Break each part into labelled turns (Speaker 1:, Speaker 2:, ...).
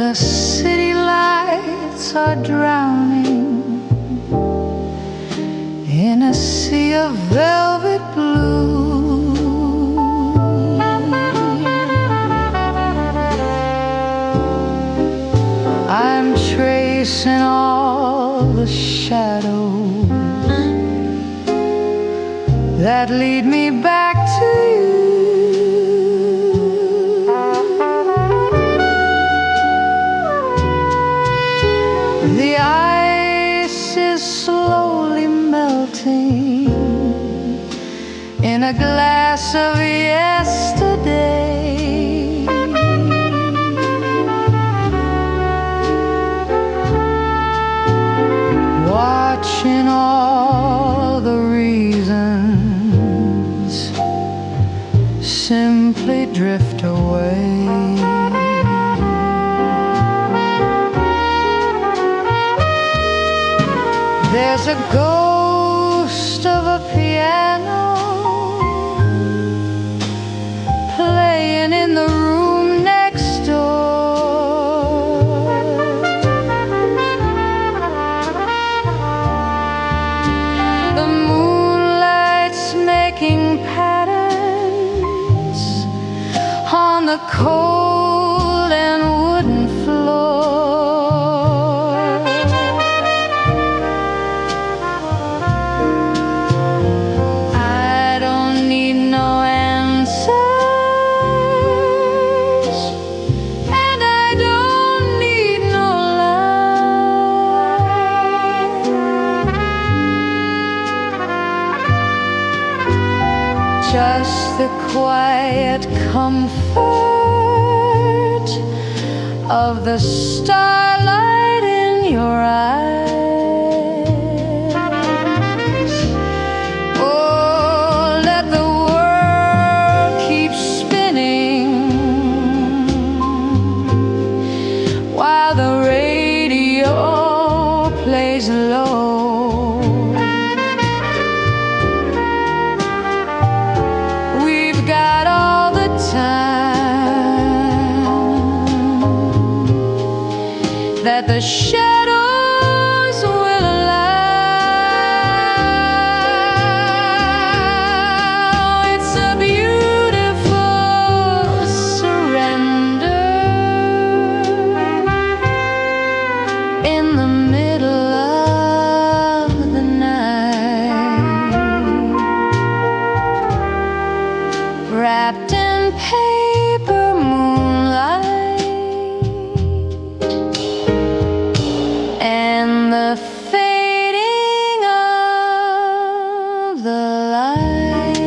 Speaker 1: The city lights are drowning in a sea of velvet blue. I'm tracing all the shadows that lead me back to you. The ice is slowly melting in a glass of yesterday. Watching all the reasons simply drift away. There's a ghost of a piano playing in the room next door. The moonlight's making patterns on the cold and wooden floor. Just the quiet comfort of the starlight in your eyes. Oh, let the world keep spinning while the radio plays low. That the shadows will allow. It's a beautiful surrender in the middle of the night, wrapped in paper moonlight. The fading of the light.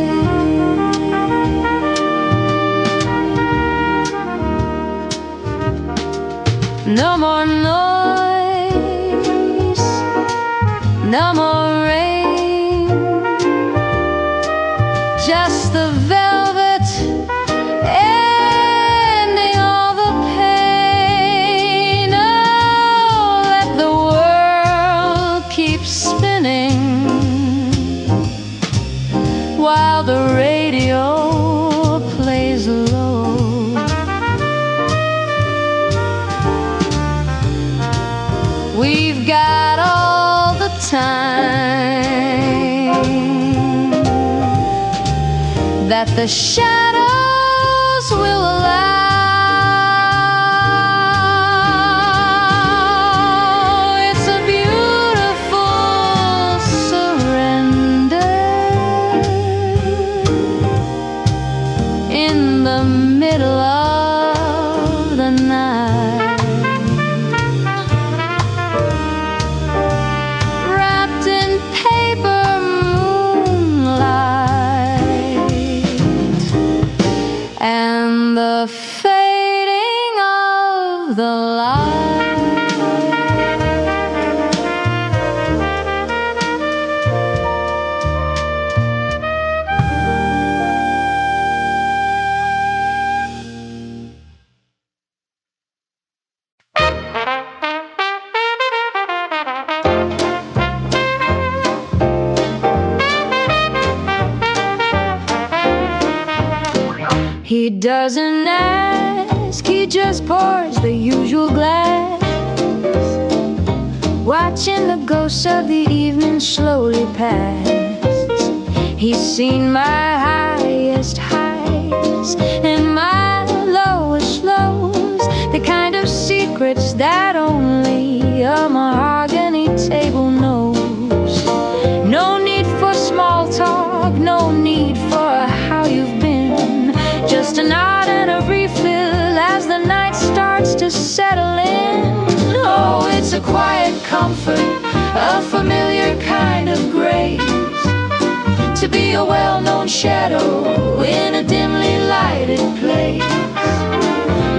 Speaker 1: No more noise, no more rain, just the velvet ending all the pain. Oh, let the world keep spinning while the radio plays low. We've got all the time that the shadows will allow. He doesn't ask whiskey just pours the usual glass, watching the ghosts of the evening slowly pass. He's seen my highest highs and my lowest lows, the kind of secrets that only a mahogany table knows. No need for small talk, no need for how you've been, just a nod and a refill as the night starts to settle in. Oh, it's a quiet comfort, a familiar kind of grace, to be a well-known shadow in a dimly lighted place,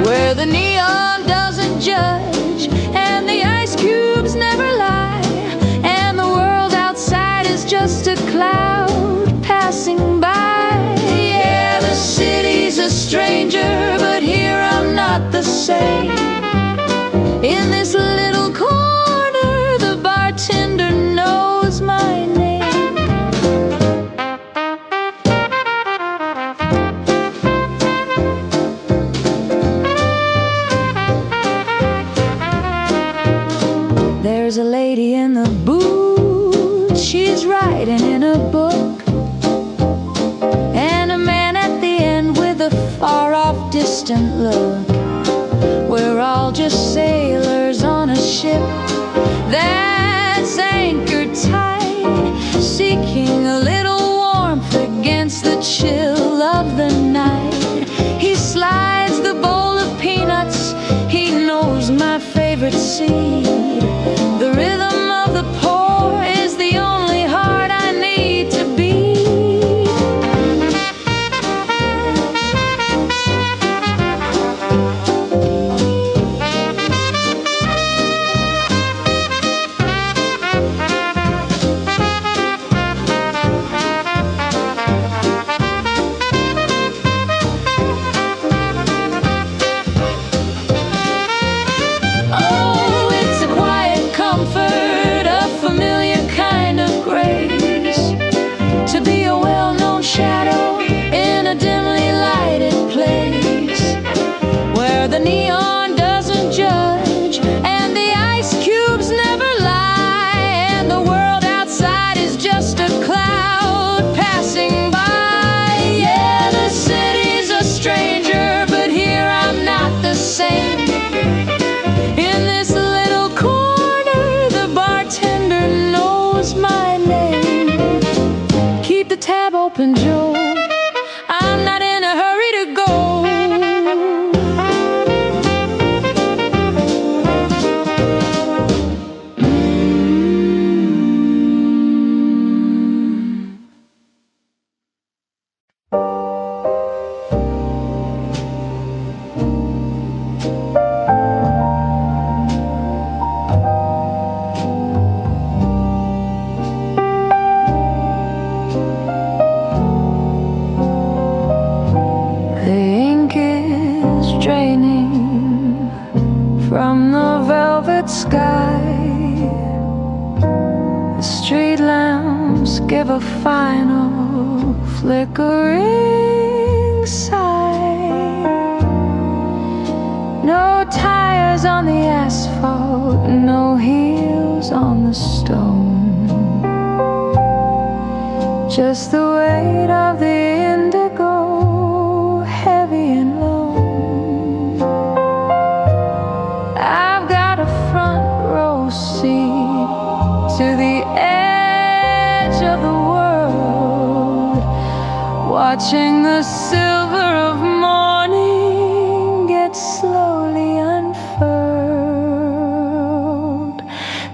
Speaker 1: where the neon doesn't judge and the ice cubes never lie, and the world outside is just a cloud passing by. Yeah, the city's a stranger, but here I'm not the same. In this little corner, the bartender knows my name. There's a lady in the booth, she's writing in a book, and a man at the end with a far-off distant look. We're all just sailors on a ship that's anchored tight, seeking a little warmth against the chill of the night. He slides the bowl of peanuts, he knows my favorite seed. The rhythm of the pour is the only heart I need to beat. The neon doesn't judge and the ice cubes never lie, and the world outside is just a cloud passing by. Yeah, the city's a stranger, but here I'm not the same. In this little corner, the bartender knows my name. Keep the tab open, Joe, I'm not in a hurry to go. From the velvet sky, the street lamps give a final flickering sigh. No tires on the asphalt, no heels on the stone, just the weight of the indigo, heavy and low. To the edge of the world, watching the silver of morning get slowly unfurled.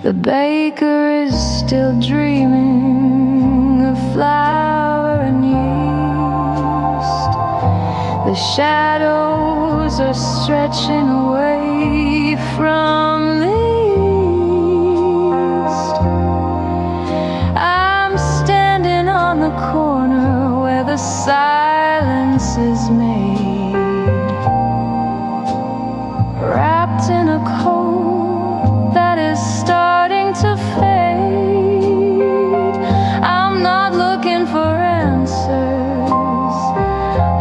Speaker 1: The baker is still dreaming of flour and yeast. The shadows are stretching away from the corner where the silence is made, wrapped in a coat that is starting to fade. I'm not looking for answers,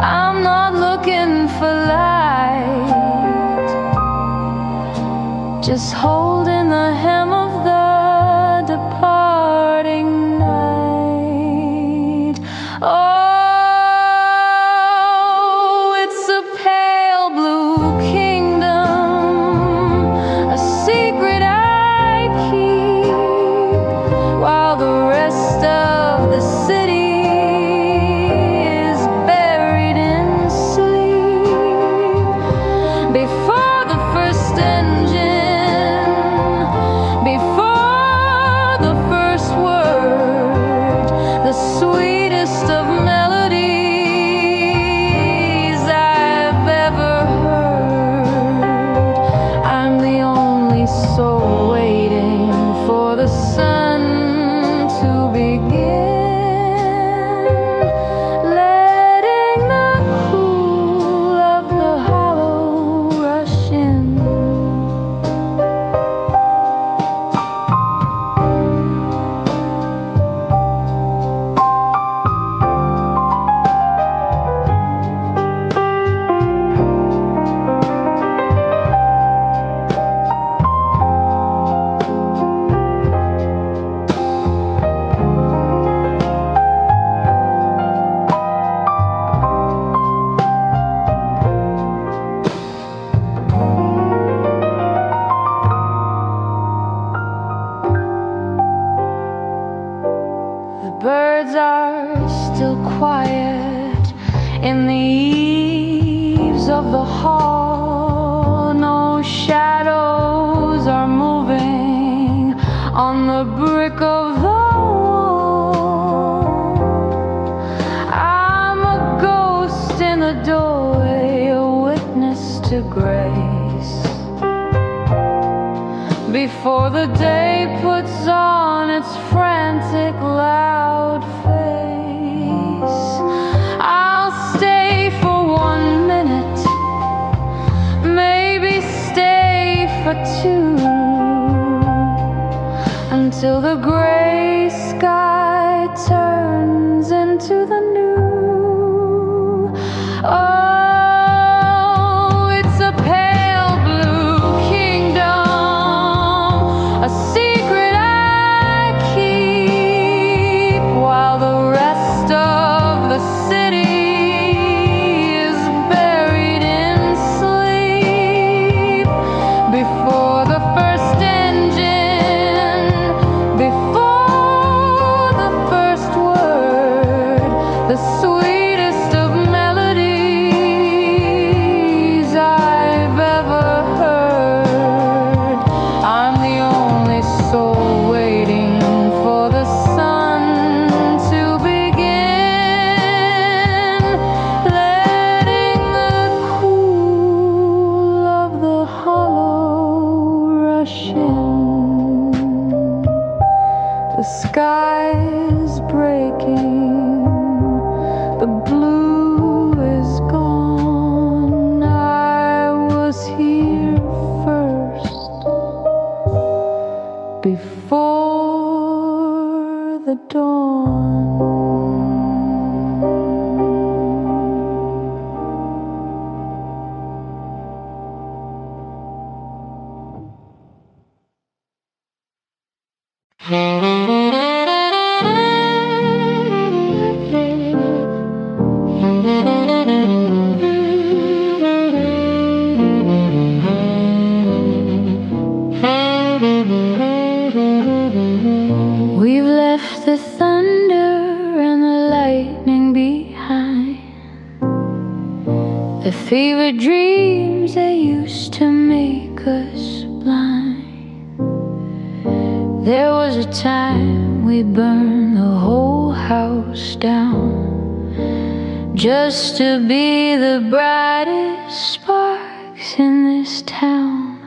Speaker 1: I'm not looking for light, just holding the hem of the departing night. Oh, it's a pale blue kingdom, a secret I keep, while the rest of the city is buried in sleep. Before the first engine, before the first word, the sweetest of melodies I've ever heard. I'm the only soul waiting for the sun to begin, letting the cool of the hollow rush in. The birds are still quiet in the eaves of the hall. No shadows are moving on the brick of the wall. I'm a ghost in the doorway, a witness to grace. Before the day puts on its frantic loud face, I'll stay for 1 minute, maybe stay for 2, until the gray sky turns into the new. Oh, it's a pale blue kingdom, a secret I keep, while the rest of the city is buried in sleep. Before the first engine, before the first word, the sweetest of melodies I've ever heard. I'm the only soul waiting for the sun to begin, letting the cool of the hollow rush in. The sky's breaking, the blue is gone. I was here first, before the dawn. We've left the thunder and the lightning behind, the fevered dreams that used to make us blind. There was a time we burned the whole house down, just to be the brightest sparks in this town.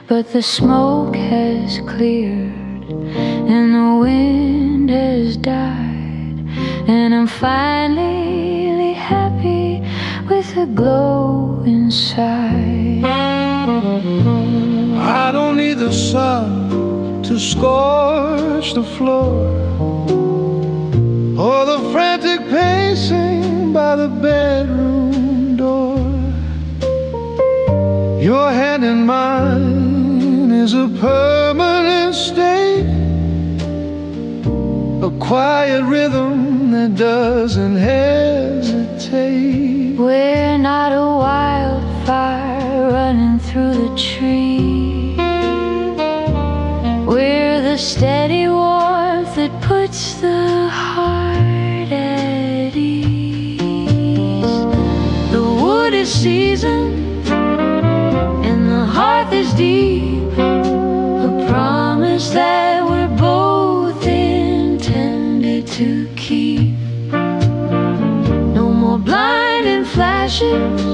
Speaker 1: But the smoke has cleared and the wind has died, and I'm finally happy with a glow inside.
Speaker 2: I don't need the sun to scorch the floor, or the frantic pacing by the bedroom door. Your hand in mine is a permanent state, a quiet rhythm that doesn't hesitate.
Speaker 1: We're not a wildfire running through the trees. We're the steady warmth that puts the heart at ease. The wood is seasoned and the hearth is deep, a promise that we're both intended to keep. No more blinding flashes,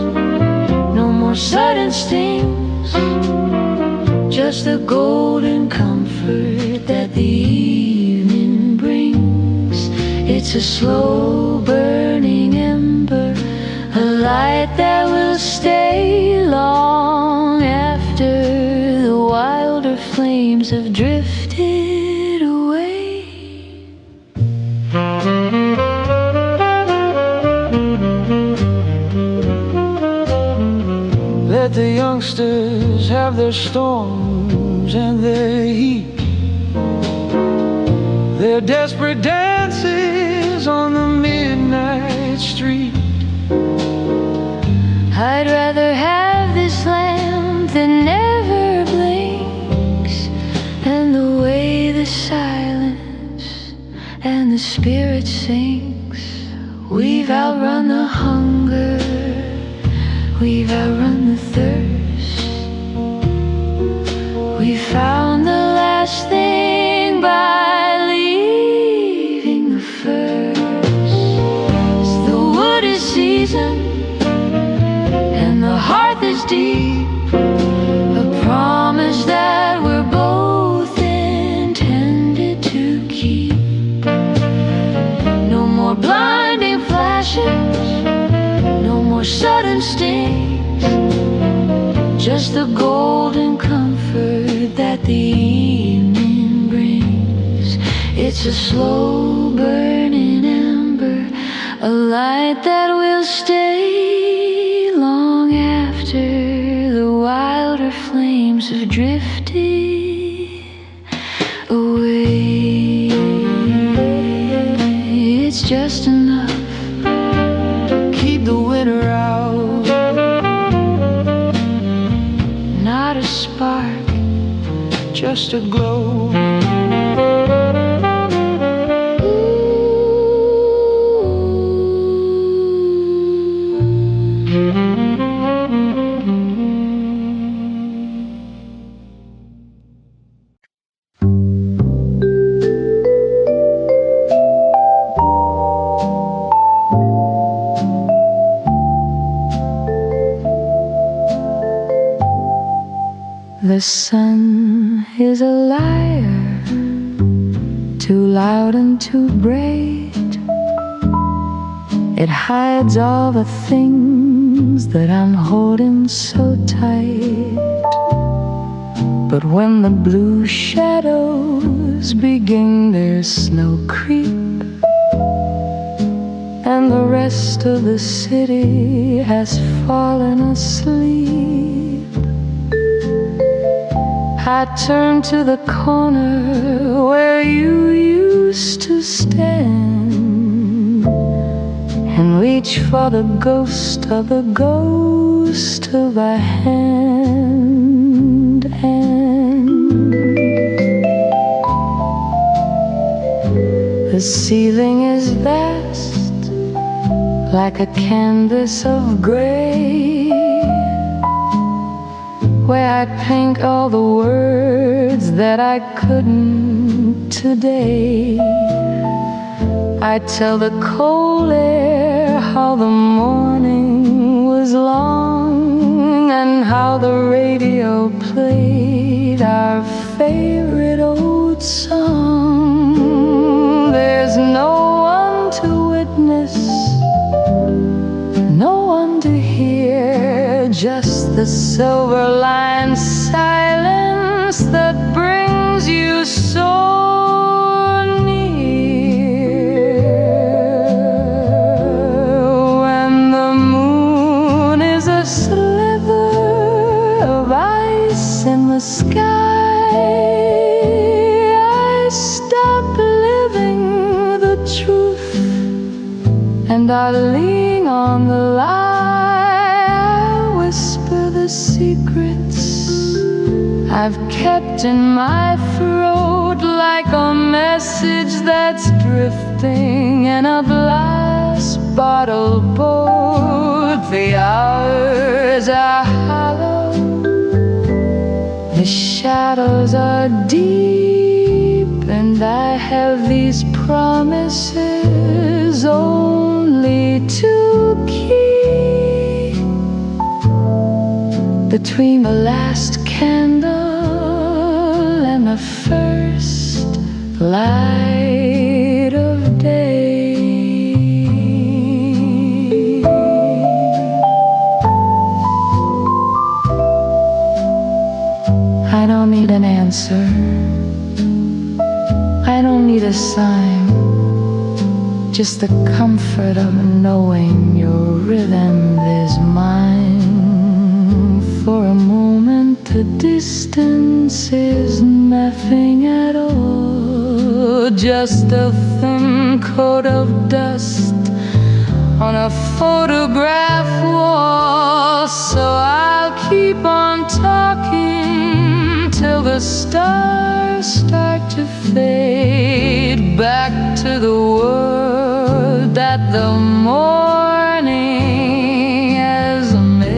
Speaker 1: no more sudden stings, just the golden comfort that the evening brings. It's a slow burning ember, a light that will stay long after the wilder flames have drifted away.
Speaker 2: Let the youngsters have their storms and their heat, their desperate dances on the midnight street.
Speaker 1: I'd rather have this lamp that never blinks, and the way the silence and the spirit sinks. We've outrun the hunger, we've outrun the thirst, we found the last thing by leaving the first. The wood is seasoned and the hearth is deep, a promise that we're both intended to keep. No more blinding flashes, no more sudden stings, just the golden comfort that the evening brings. It's a slow burning ember, a light that will stay long after the wilder flames have drifted away. It's just enough
Speaker 2: to keep the winter out.
Speaker 1: Not a spark,
Speaker 2: just a glow.
Speaker 1: the sun is a liar, too loud and too bright. It hides all the things that I'm holding so tight. But when the blue shadows begin their snow creep, and the rest of the city has fallen asleep, I turn to the corner where you used to stand and reach for the ghost of a hand. And the ceiling is vast, like a canvas of gray, where I paint all the words that I couldn't today. I tell the cold air how the morning was long, and how the radio played our favorite old song. There's no one to witness, no one to hear, just the silver-lined silence that brings you so near. When the moon is a sliver of ice in the sky, I stop living the truth, and I lean on the lie. I whisper the secrets I've kept in my throat, like a message that's drifting in a glass bottle boat. The hours are hollow, the shadows are deep, and I have these promises only to keep. Between the last candle and the first light of day, I don't need an answer, I don't need a sign, just the comfort of knowing your rhythm is mine. For a moment the distance is nothing at all, just a thin coat of dust on a photograph wall. So I'll keep on talking till the stars start to fade back to the world that the morning has made.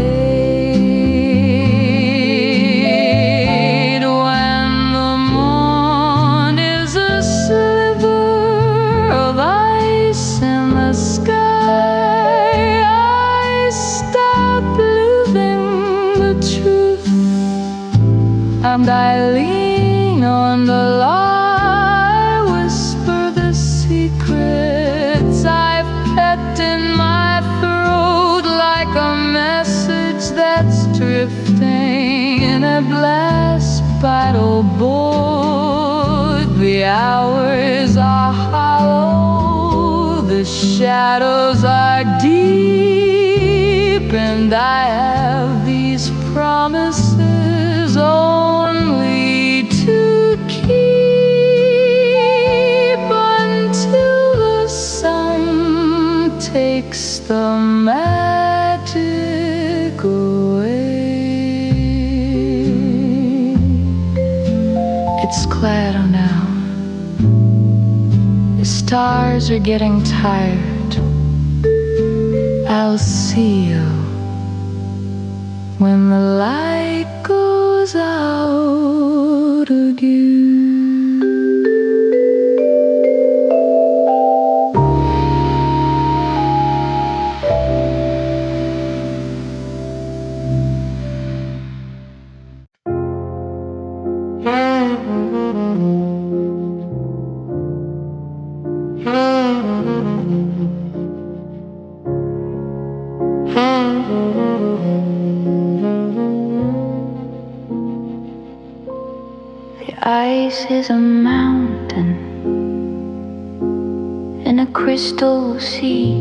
Speaker 1: When the morn is a sliver of ice in the sky, I stop living the truth, and I lean on the lie, whisper the secrets I've kept in my throat, like a message that's drifting in a glass bottle boat. The hours are hollow, the shadows are deep, and I have these promises only to keep until the sun takes the magic away. It's cloudy now, the stars are getting tired. I'll see you when the light goes out again. The ice is a mountain in a crystal sea,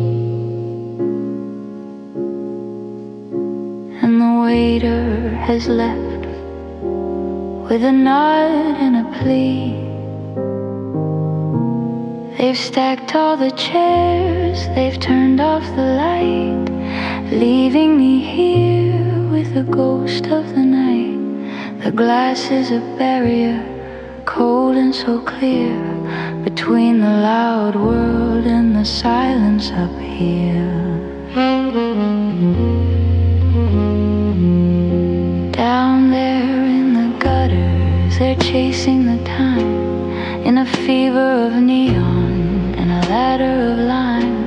Speaker 1: and the waiter has left with a nod and a plea. They've stacked all the chairs, they've turned off the light, leaving me here with the ghost of the night. The glass is a barrier, cold and so clear, between the loud world and the silence up here. Down there in the gutters, they're chasing the time in a fever of neon and a ladder of lime.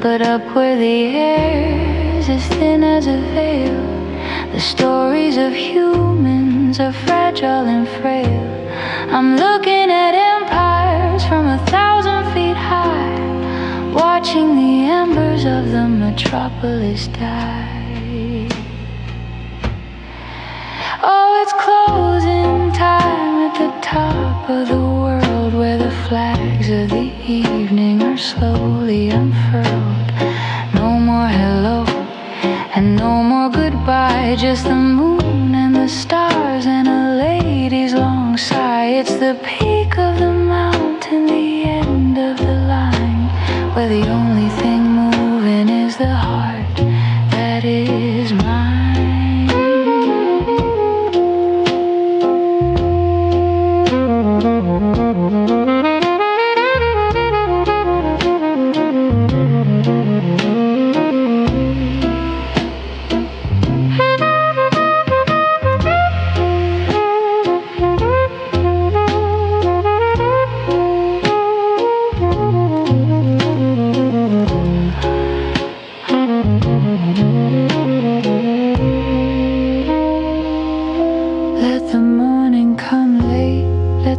Speaker 1: But up where the air's as thin as a veil, the stories of humans are fragile and frail. I'm looking at empires from 1,000 feet high, watching the embers of the metropolis die. Oh, it's closing time at the top of the world, where the flags of the evening are slowly unfurled. No more hello and no more goodbye, just the moon and the stars and a lady's long It's the peak of the mountain, the end of the line, where the only thing moving is the heart that is mine.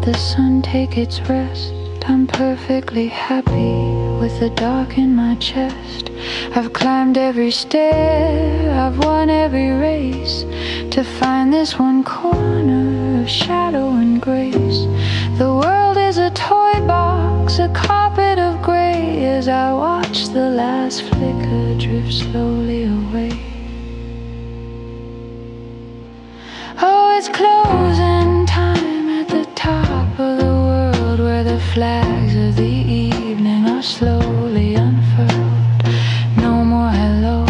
Speaker 1: The sun take its rest. I'm perfectly happy with the dark in my chest. I've climbed every stair, I've won every race, to find this one corner of shadow and grace. The world is a toy box, a carpet of gray, as I watch the last flicker drift slowly away. Oh, it's closing time at the top of the world, where the flags of the evening are slowly unfurled. No more hello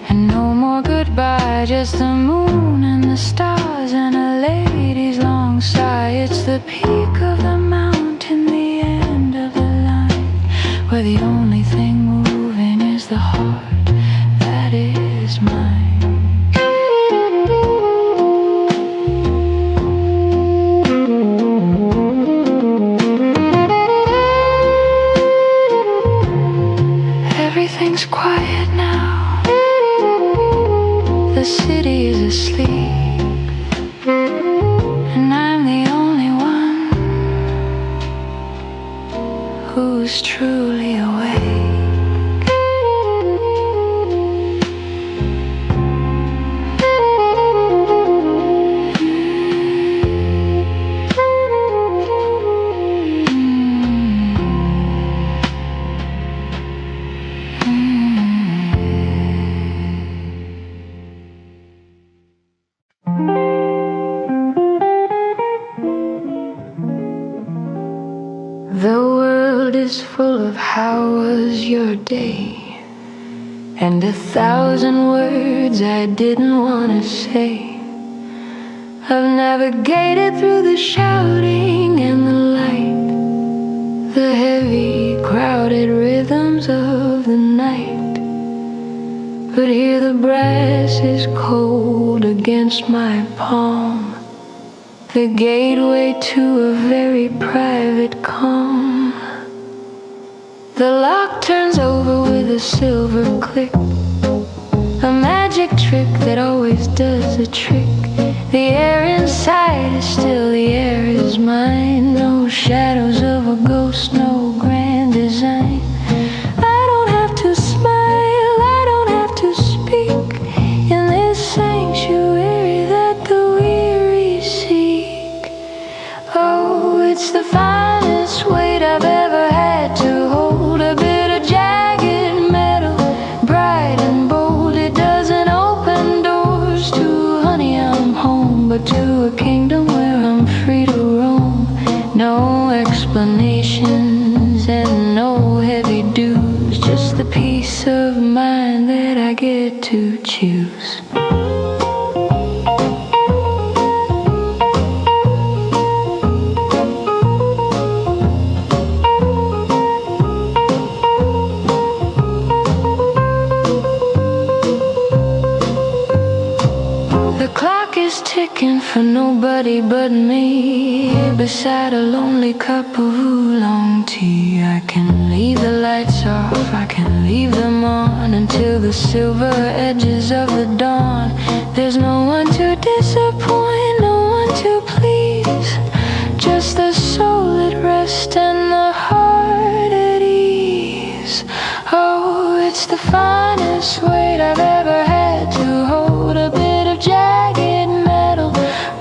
Speaker 1: and no more goodbye, just the moon and the stars and a lady's long sigh. It's the peak of the mountain, the end of the line, where the only thing moving is the heart that is mine. Everything's quiet now, the city is asleep, and I'm the only one who's truly awake. The world is full of how was your day, and 1,000 words I didn't want to say. I've navigated through the shouting and the light, the heavy, crowded rhythms of the night. But here the brass is cold against my palm, the gateway to a very private calm. The lock turns over with a silver click, a magic trick that always does the trick. The air inside is still, the air is mine. No shadows of a ghost, no grand design. I don't have to smile, I don't have to speak in this sanctuary that the weary seek. Oh, it's the finest weight I've ever had to hold, a bit of jagged metal, bright and bold. It doesn't open doors to honey, I'm home, but to a kingdom where I'm free to roam. No explanations and no heavy dues, just the peace of mind that I get to choose. Ticking for nobody but me, beside a lonely cup of oolong tea. I can leave the lights off, I can leave them on until the silver edges of the dawn. There's no one to disappoint, no one to please, just the soul at rest and the heart at ease. Oh, it's the finest weight I've ever had to hold, a bit of jagged metal,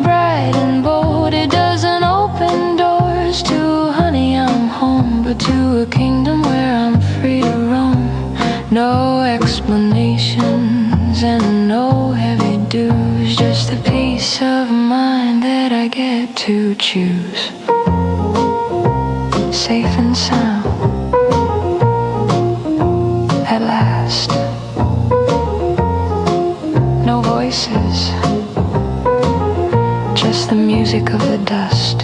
Speaker 1: bright and bold. It doesn't open doors to honey, I'm home, but to a kingdom where I'm free to roam. No explanations and no heavy dues, just that I get to choose. Safe and sound, at last. No voices, just the music of the dust.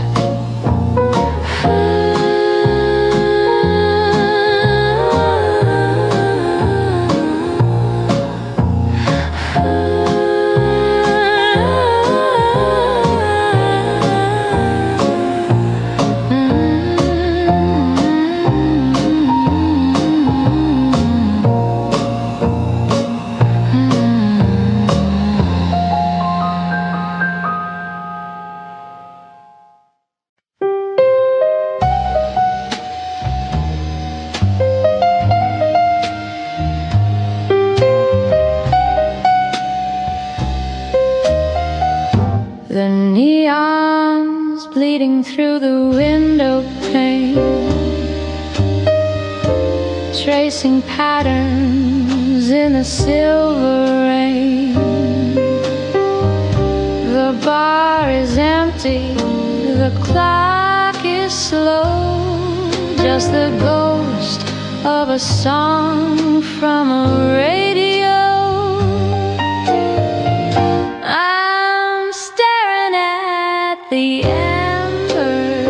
Speaker 1: The neons bleeding through the window pane, tracing patterns in the silver rain. The bar is empty, the clock is slow, just the ghost of a song from a radio. The ember,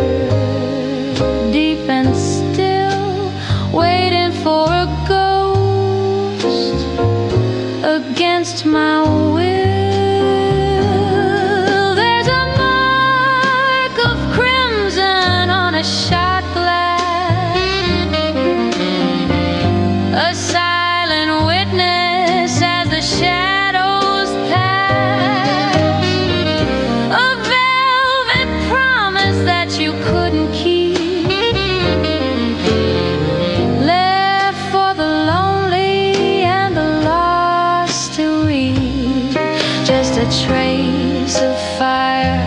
Speaker 1: deep and still, waiting for a ghost against my will. There's a mark of crimson on a shot glass, a silent witness as the shadows pass. That you couldn't keep, left for the lonely and the lost to read. Just a trace of fire,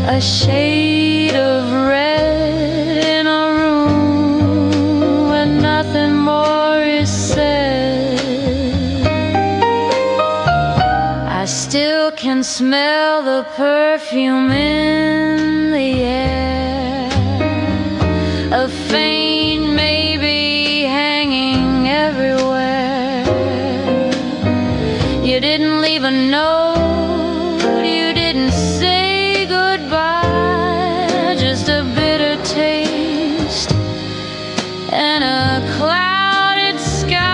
Speaker 1: a shade of red in a room where nothing more is said. I still can smell the perfume in the air, a faint maybe hanging everywhere. You didn't leave a note, you didn't say goodbye, just a bitter taste and a clouded sky.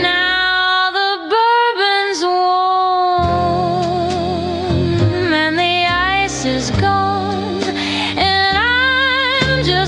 Speaker 1: Now the bourbon's warm and the ice is gone, and I'm just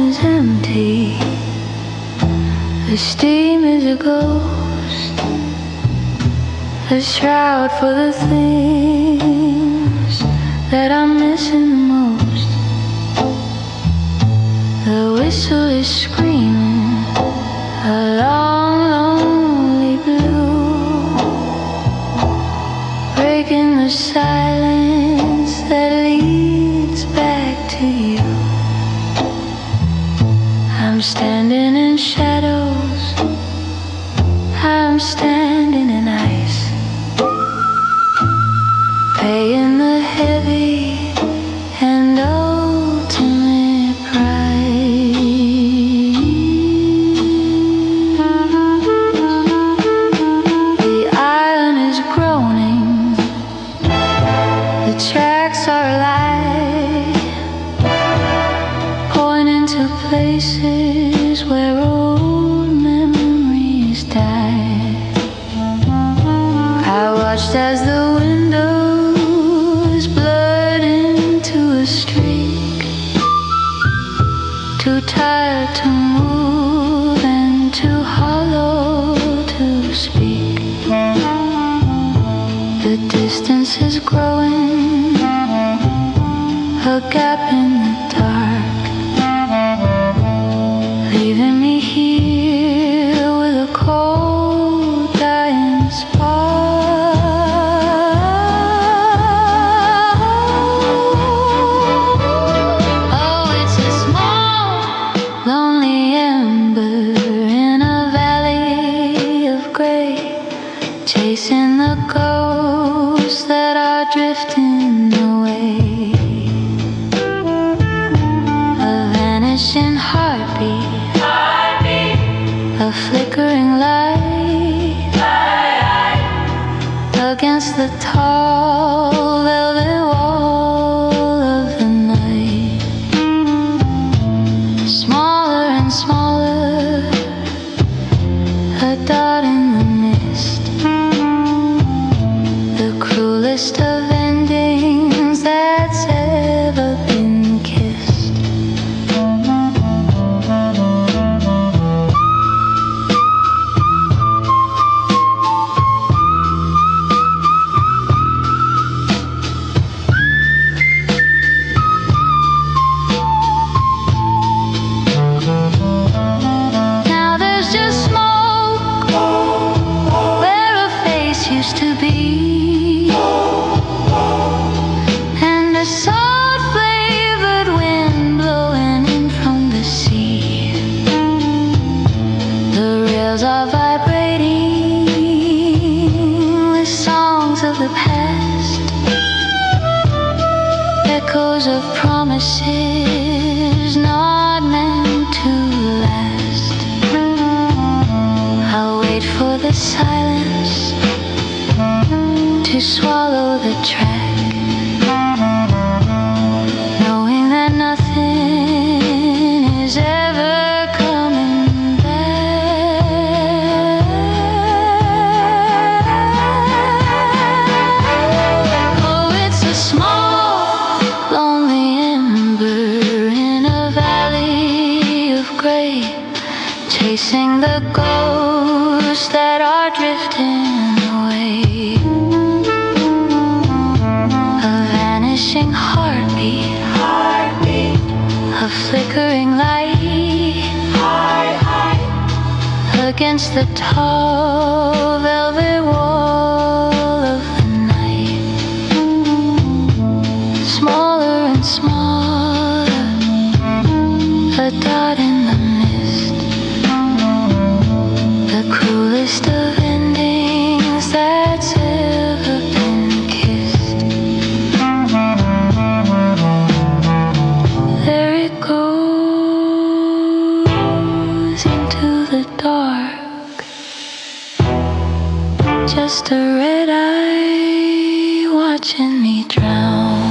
Speaker 1: is empty. The steam is a ghost, a shroud for the things that I'm missing the most. The whistle is screaming a long, lonely blue, breaking the silence that leads back to you. I'm standing in shadows, I'm standing in ice, paying the heavy and ultimate price. The iron is groaning, the tracks are alive, pointing to places where old memories die. I watched as the windows blurred into a streak, too tired to move and too hollow to speak. The distance is growing, a gap in the dark, leaving me here with a cold, dying spark. Oh, it's a small, lonely ember in a valley of gray, chasing the ghosts that are drifting away. A vanishing heartbeat, a flickering light, against the tall velvet wall of the night. Smaller and smaller, a dot in the mist, the cruelest of endings that's ever been kissed. Now there's just smoke where a face used to be, and a salt flavored wind blowing in from the sea. The rails are vibrating with songs of the past, echoes of promises not meant to last. I'll wait for the silence to swallow the track, knowing that nothing is ever coming back. Oh, it's a small, lonely ember in a valley of gray, chasing the ghosts that are drifting away. A vanishing heartbeat, a flickering light, against the tall velvet wall of the night. Smaller and smaller, a dot in the mist, the cruelest of endings that's ever been kissed. There it goes into the dark, just a red eye watching me drown.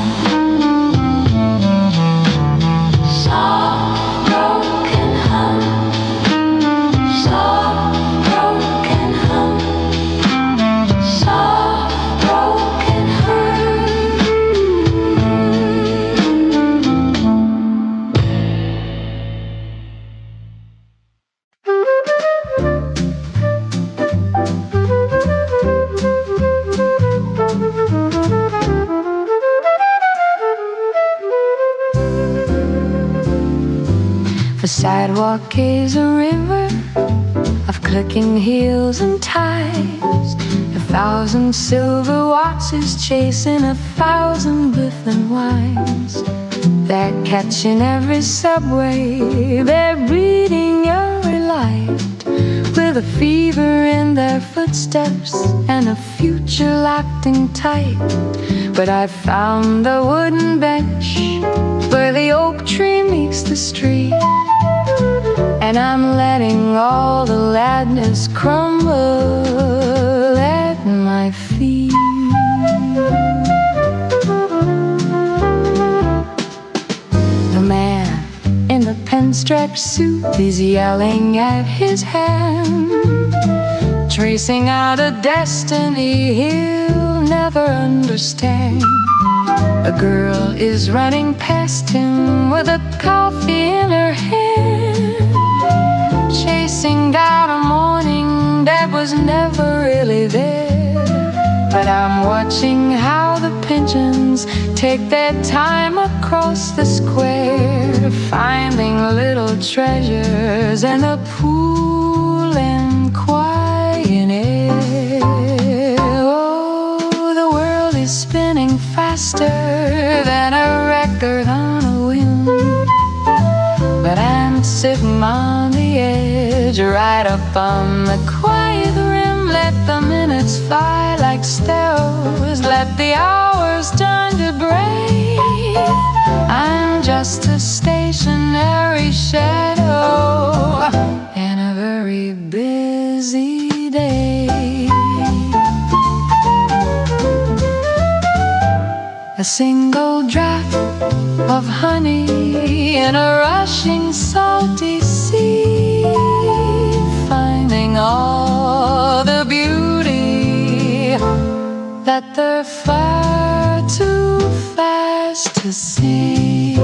Speaker 1: Soft broken hum, soft broken hum, soft broken hum. The sidewalk is a river of clicking heels and ties. 1,000 silver watches chasing 1,000 Biffin wines. They're catching every subway, they're reading every light, with a fever in their footsteps and a future locked in tight. But I found a wooden bench where the oak tree meets the street, and I'm letting all the ladness crumble at my feet. The man in the pinstripe suit is yelling at his hand, tracing out a destiny he'll never understand. A girl is running past him with a coffee in her hand, chasing down a morning that was never really there. But I'm watching how the pigeons take their time across the square, finding little treasures in the pool and quiet air. Oh, the world is spinning faster than a record on a whim, but I'm sitting on the edge, right up on the quiet rim. Let the minutes fly like sparrows, let the hours turn to break. I'm just a stationary shadow in a very busy day. A single drop of honey in a rushing salty sea, finding all the beauty that they're far too fast to see.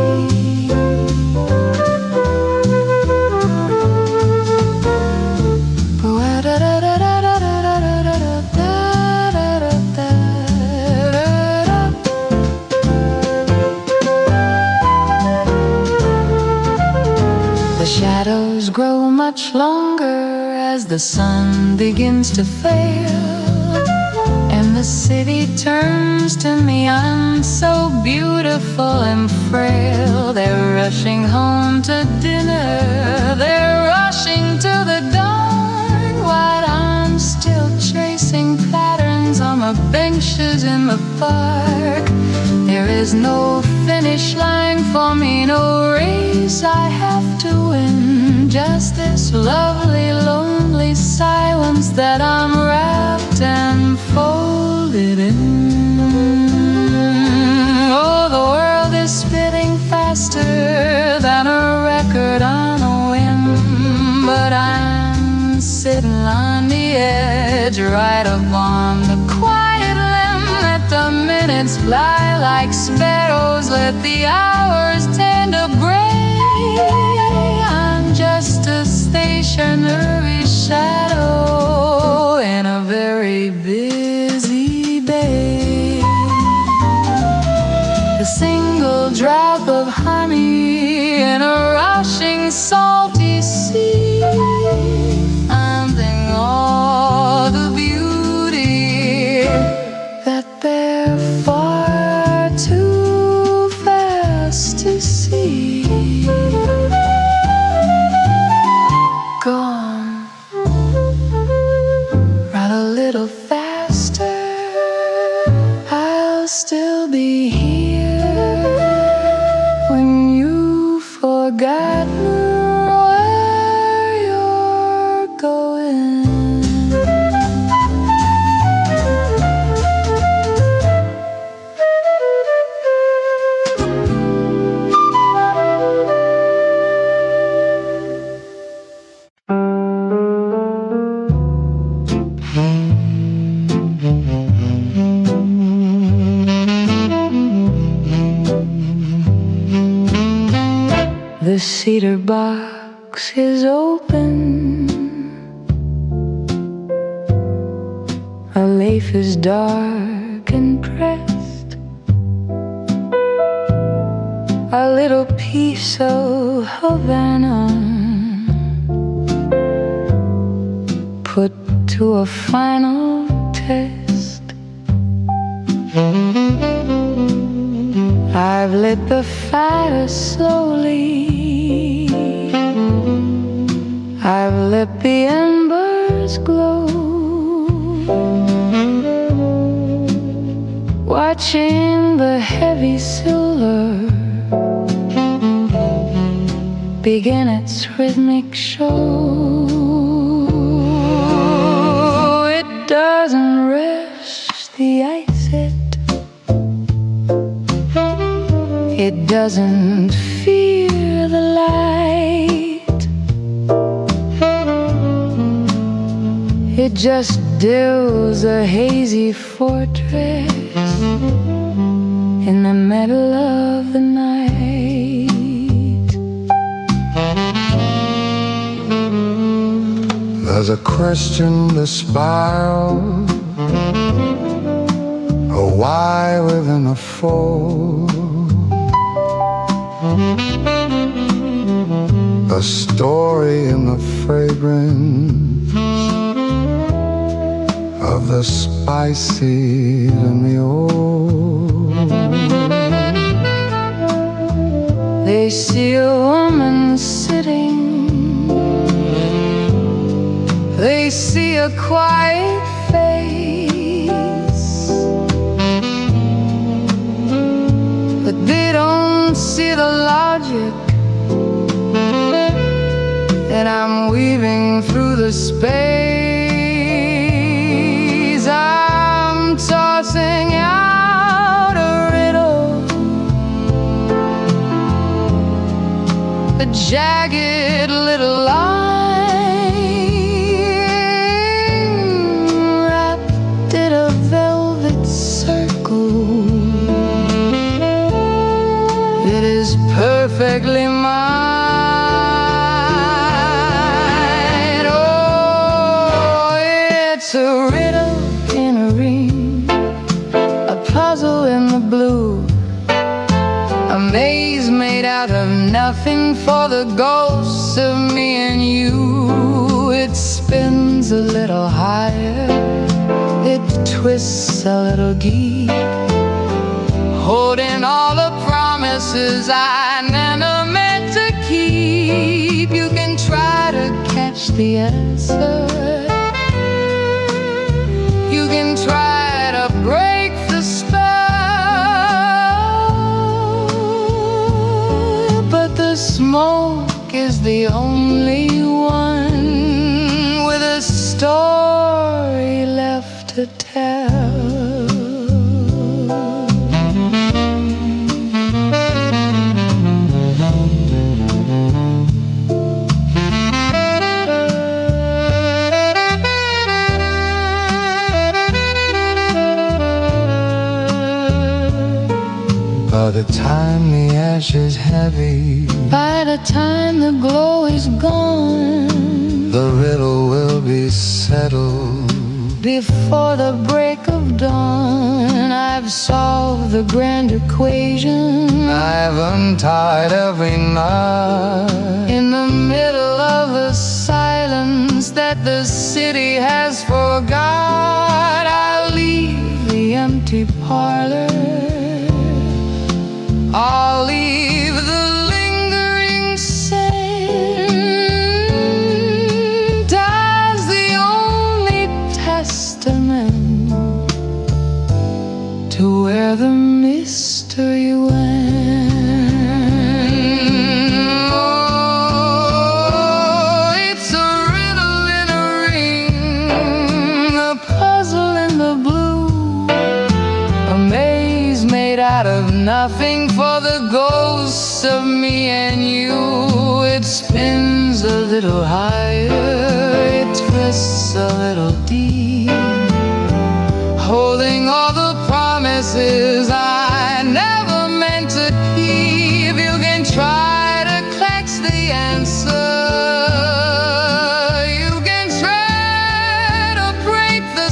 Speaker 1: The shadows grow much longer as the sun begins to fail, and the city turns to me. I'm so beautiful and frail. They're rushing home to dinner, they're rushing to the dawn, while I'm still tracing patterns on my benches in the park. There is no finish line for me, no race I have to win, just this lovely, lonely silence that I'm wrapped and folded in. Oh, the world is spinning faster than a record on a whim, but I'm sitting on the edge, right up on the quiet limb. Let the minutes fly like sparrows, let the hours tend to break. I'm just a stationary shadow in a very busy bay. A single drop of honey in a rushing salty sea, finding all the beauty that they're far too fast to see. Go on, run a little faster, I'll still be here when you've forgotten where you're going. The cedar box is open, a leaf is dark and pressed, a little piece piece of Havana put to a final test. I've lit the fire slowly, I've let the embers glow, watching the heavy silver begin its rhythmic show. It doesn't rush the exit, it doesn't fear the light, it just builds a hazy fortress in the middle of the night.
Speaker 2: There's a question to spiral, a why within a fold, a story in the fragrance of the spicy and the old.
Speaker 1: They see a woman sitting, they see a quiet face, but they don't see the logic that I'm weaving through the space. I'm tossing out a riddle, a jagged little line perfectly mine. Oh, it's a riddle in a ring, a puzzle in the blue, a maze made out of nothing for the ghosts of me and you. It spins a little higher, it twists a little deep, holding all the promises I never meant to keep. You can try to catch the answer, you can try to break the spell, but the smoke is the only one with a story left to tell.
Speaker 2: By the time the ash is heavy,
Speaker 1: by the time the glow is gone,
Speaker 2: the riddle will be settled.
Speaker 1: Before the break of dawn, I've solved the grand equation,
Speaker 2: I've untied every knot.
Speaker 1: In the middle of the silence that the city has forgot, I'll leave the empty parlor, I'll leave the lingering scent as the only testament to where the mystery went. Oh, it's a riddle in a ring, a puzzle in the blue, a maze made out of nothing for the ghosts of me and you. It spins a little higher, it twists a little deep, holding all the promises I never meant to keep. You can try to catch the answer, you can try to break the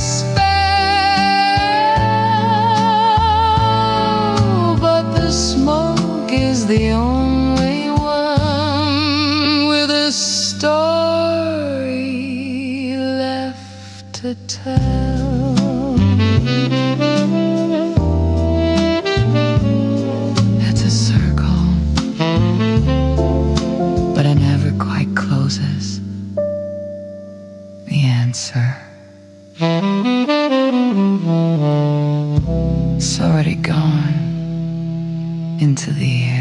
Speaker 1: spell, but the smoke is the only
Speaker 2: to tell. It's a circle, but it never quite closes. The answer, it's already gone into the air.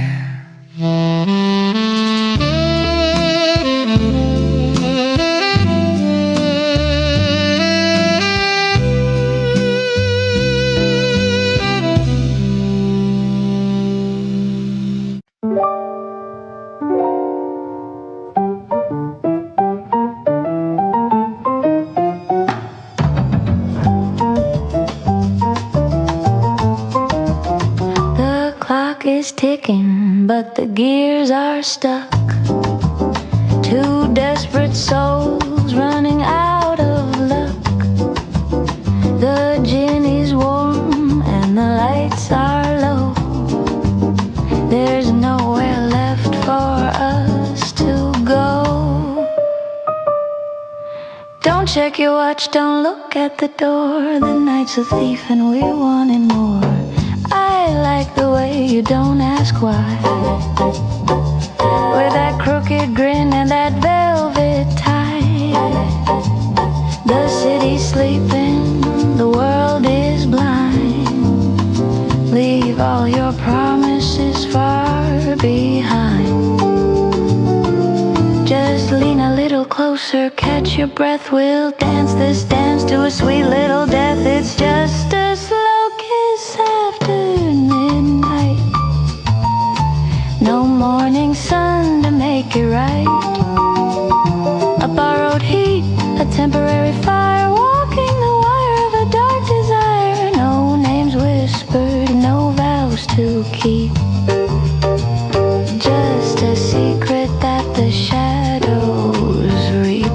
Speaker 1: Ticking, but the gears are stuck. Two desperate souls running out of luck. The gin is warm and the lights are low. There's nowhere left for us to go. Don't check your watch, don't look at the door. The night's a thief and we're wanting more. I like the way you don't ask why. With that crooked grin and that velvet tie. The city's sleeping, the world is blind. Leave all your promises far behind. Just lean a little closer, catch your breath. We'll dance this dance to a sweet little death. It's just a slow kiss after midnight. No morning sun to make it right. A borrowed heat, a temporary fire. Walking the wire of a dark desire. No names whispered, no vows to keep. Just a secret that the shadows reap.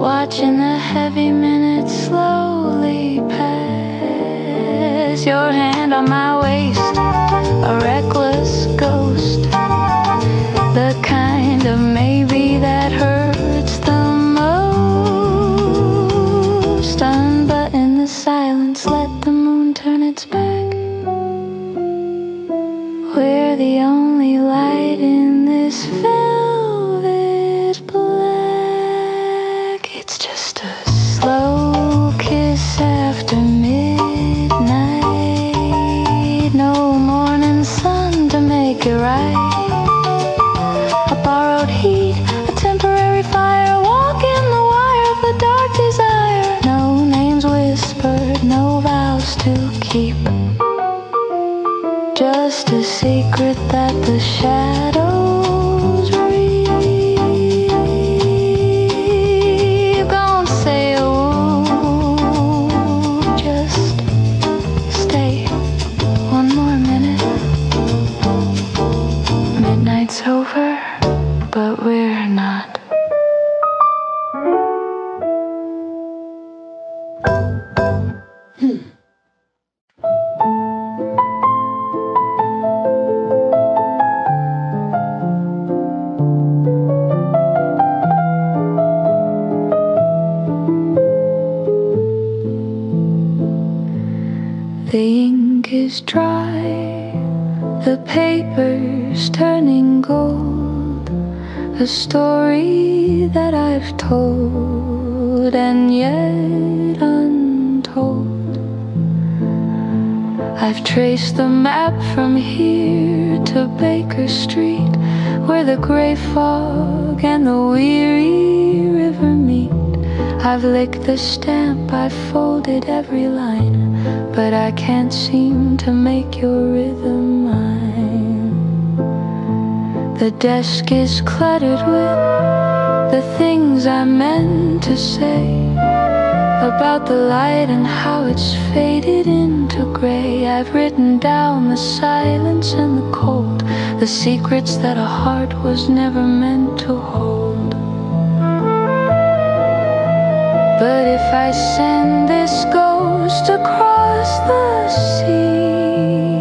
Speaker 1: Watching the heavy minutes slowly pass. Your hand on my waist, a reckless ghost. The kind of maybe that hurts the most. Unbutton the silence, let the moon turn its back. We're the only light in this velvet black. It's just a slow kiss after midnight. No morning sun to make it right. A borrowed heat, a temporary fire. Walking the wire of a dark desire. No names whispered, no vows to keep. Just a secret that the shadows read. Don't say a word, just stay one more minute. Midnight's over, but we're not. The ink is dry, the paper's turning gold. A story that I've told and yet untold. I've traced the map from here to Baker Street, where the gray fog and the weary river meet. I've licked the stamp, I've folded every line, but I can't seem to make your rhythm mine. The desk is cluttered with the things I meant to say about the light and how it's faded into gray. I've written down the silence and the cold, the secrets that a heart was never meant to hold. But if I send this ghost across the sea,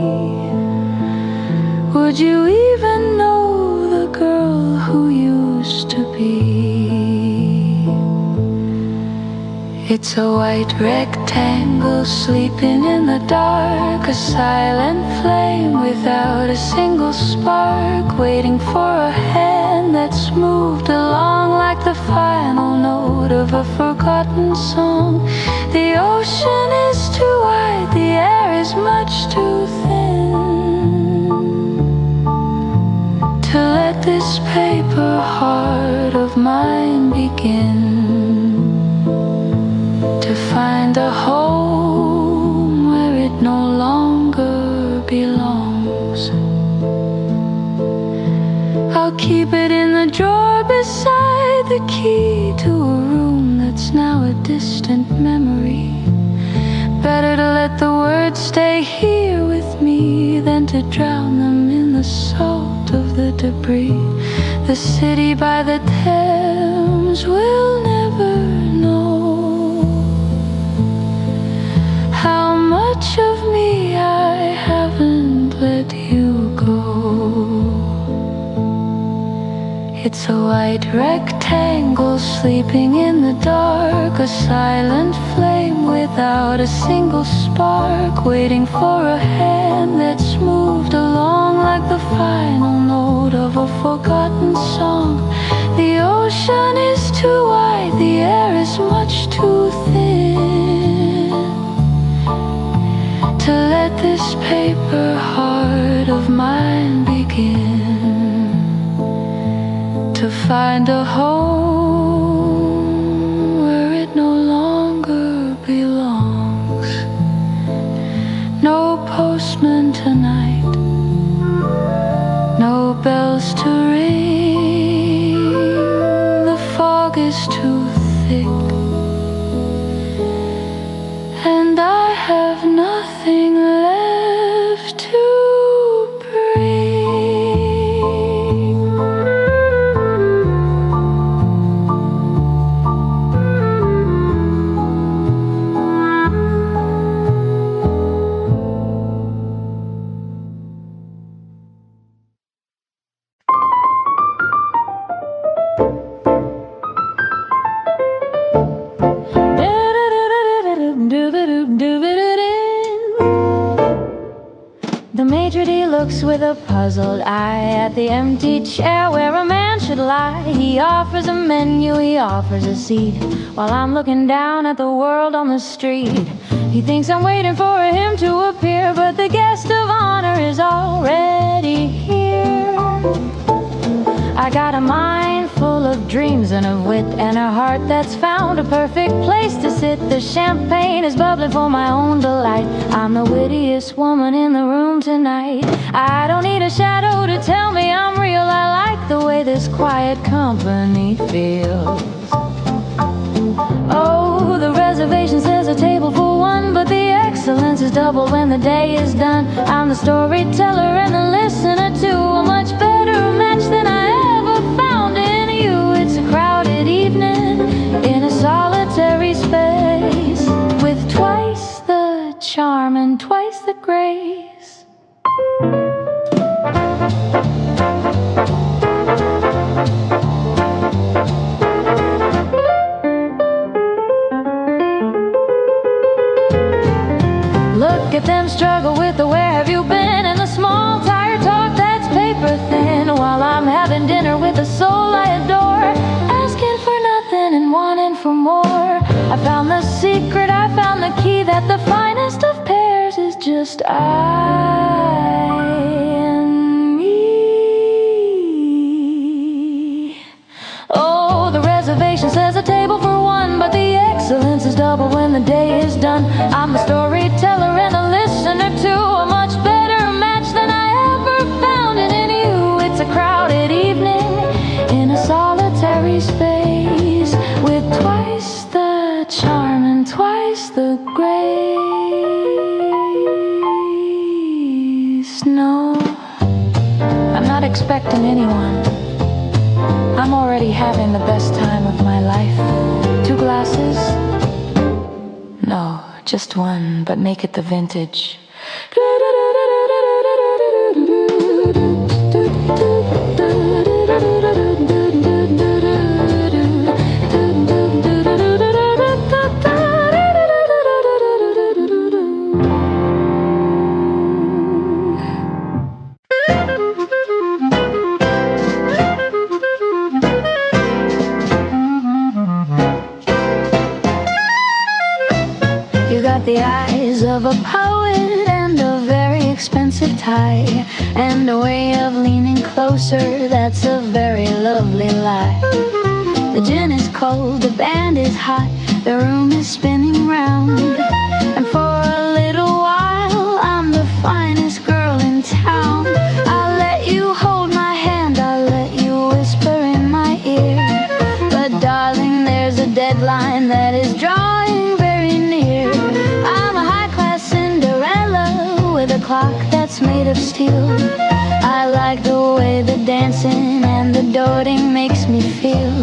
Speaker 1: would you even know the girl who used to be? It's a white rectangle sleeping in the dark, a silent flame without a single spark, waiting for a hand that's moved along like the final note of a forgotten song. The ocean is too wide, the air is much too thin to let this paper heart of mine begin to find a home where it no longer belongs. I'll keep it in the drawer beside the key to a room that's now a distant memory. Better to let the words stay here with me than to drown them in the salt of the debris. The city by the Thames will never know how much of me I haven't let you go. It's a white rectangle sleeping in the dark, a silent flame without a single spark, waiting for a hand that's moved along like the final note of a forgotten song. The ocean is too wide, the air is much too thin to let this paper heart of mine begin to find a home where it no longer belongs. No postman tonight, no bells to ring. The fog is too thick, and I have nothing left to bring. The maitre d' looks with a puzzled eye at the empty chair where a man should lie. He offers a menu, he offers a seat, while I'm looking down at the world on the street. He thinks I'm waiting for him to appear, but the guest of honor is already here. I got a mind full of dreams and of wit, and a heart that's found a perfect place to sit. The champagne is bubbling for my own delight. I'm the wittiest woman in the room tonight. I don't need a shadow to tell me I'm real. I like the way this quiet company feels. Oh, the reservation says a table for one, but the excellence is double when the day is done. I'm the storyteller and the listener too, a much better match than I ever found in you. It's a crowded evening in a solitary space, with twice the charm and twice the grace. Look at them struggle with the where have you been, and the small tired talk that's paper thin, while I'm having dinner with the soul I adore, asking for nothing and wanting for more. I found the secret, I found the key, that the finest of pairs is just I and me. Oh, the reservation says a table for one, but the excellence is double when the day is done. I'm the storyteller and the listener too, a much better match than I ever found it in you. It's a crowded evening in a solitary space, with twice the charm and twice the grace. No, I'm not expecting anyone. I'm already already having the best time of my life. 2 glasses? No, just one, but make it the vintage. The eyes of a poet and a very expensive tie, and a way of leaning closer that's a very lovely lie. The gin is cold, the band is hot, the room is spinning round, and for a little while I'm the finest girl in town. I'll let you hold my hand, I'll let you whisper in my ear, but darling, there's a deadline that is drawing very near. With a clock that's made of steel, I like the way the dancing and the doting makes me feel.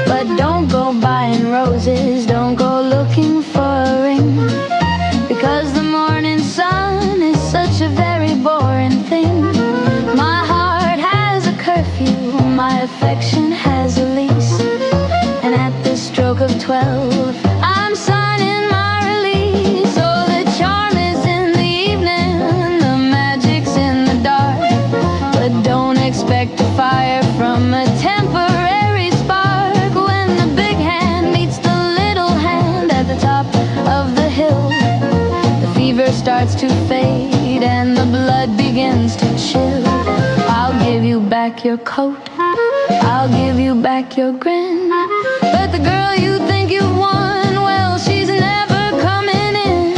Speaker 1: But don't go buying roses, don't go looking for a ring, because the morning sun is such a very boring thing. My heart has a curfew, my affection has a lease, and at the stroke of 12 I'm signing my release. Oh, the charm is in the evening, the magic's in the dark, but don't expect a fire from a temporary spark. When the big hand meets the little hand at the top of the hill, the fever starts to fade and the blood begins to chill. I'll give you back your coat, I'll give you back your grin, but the girl you think you've won, well, she's never coming in.